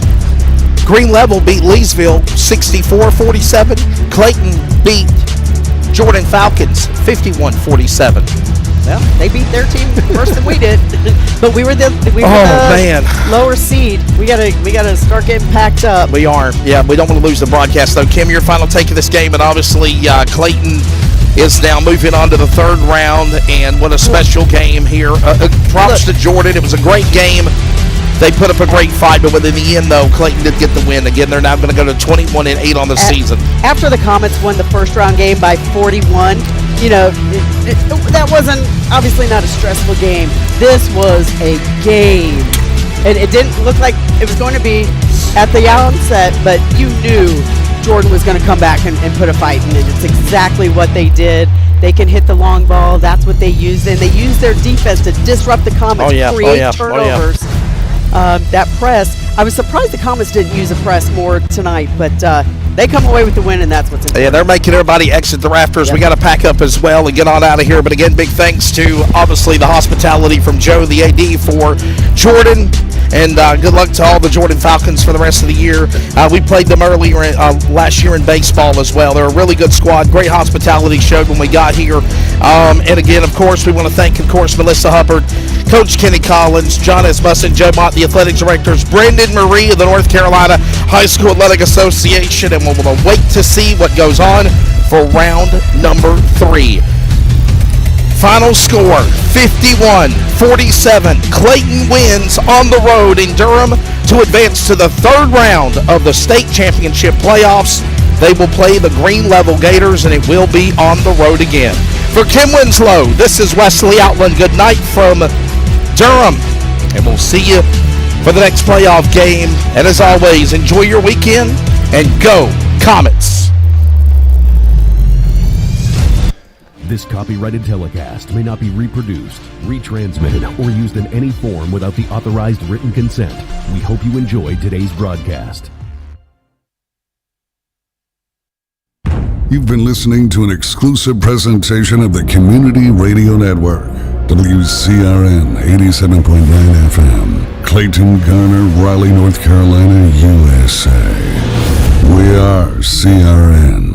Green Level beat Leesville 64-47. Clayton beat Jordan Falcons 51-47. Well, they beat their team worse than we did, but we were the lower seed. We gotta start getting packed up. We are. Yeah, we don't want to lose the broadcast though. Kim, your final take of this game, and obviously Clayton is now moving on to the third round, and what a special game here. Props to Jordan. It was a great game. They put up a great fight, but in the end, though, Clayton did get the win. Again, they're now going to go to 21-8 on the season. After the Comets won the first round game by 41, that wasn't obviously not a stressful game. This was a game. And it didn't look like it was going to be at the onset, but you knew Jordan was going to come back and put a fight in, and it's exactly what they did. They can hit the long ball. That's what they used, and they used their defense to disrupt the Comets, create turnovers. That press, I was surprised the Comets didn't use a press more tonight, but they come away with the win, and that's what's important. Yeah, they're making everybody exit the rafters. Yep. We got to pack up as well and get on out of here. But again, big thanks to, obviously, the hospitality from Joe, the AD, for Jordan. And good luck to all the Jordan Falcons for the rest of the year. We played them earlier last year in baseball as well. They're a really good squad. Great hospitality showed when we got here. And again, of course, we want to thank, of course, Melissa Hubbard, Coach Kenny Collins, John Esmussen, Joe Mott, the athletic directors, Brendan Marie of the North Carolina High School Athletic Association, and we'll wait to see what goes on for round number 3. Final score, 51-47. Clayton wins on the road in Durham to advance to the third round of the state championship playoffs. They will play the Green Level Gators, and it will be on the road again. For Kim Winslow, this is Wesley Outland. Good night from Durham, and we'll see you for the next playoff game. And as always, enjoy your weekend, and go Comets! This copyrighted telecast may not be reproduced, retransmitted, or used in any form without the authorized written consent. We hope you enjoyed today's broadcast. You've been listening to an exclusive presentation of the Community Radio Network, WCRN 87.9 FM, Clayton, Garner, Raleigh, North Carolina, USA. We are CRN.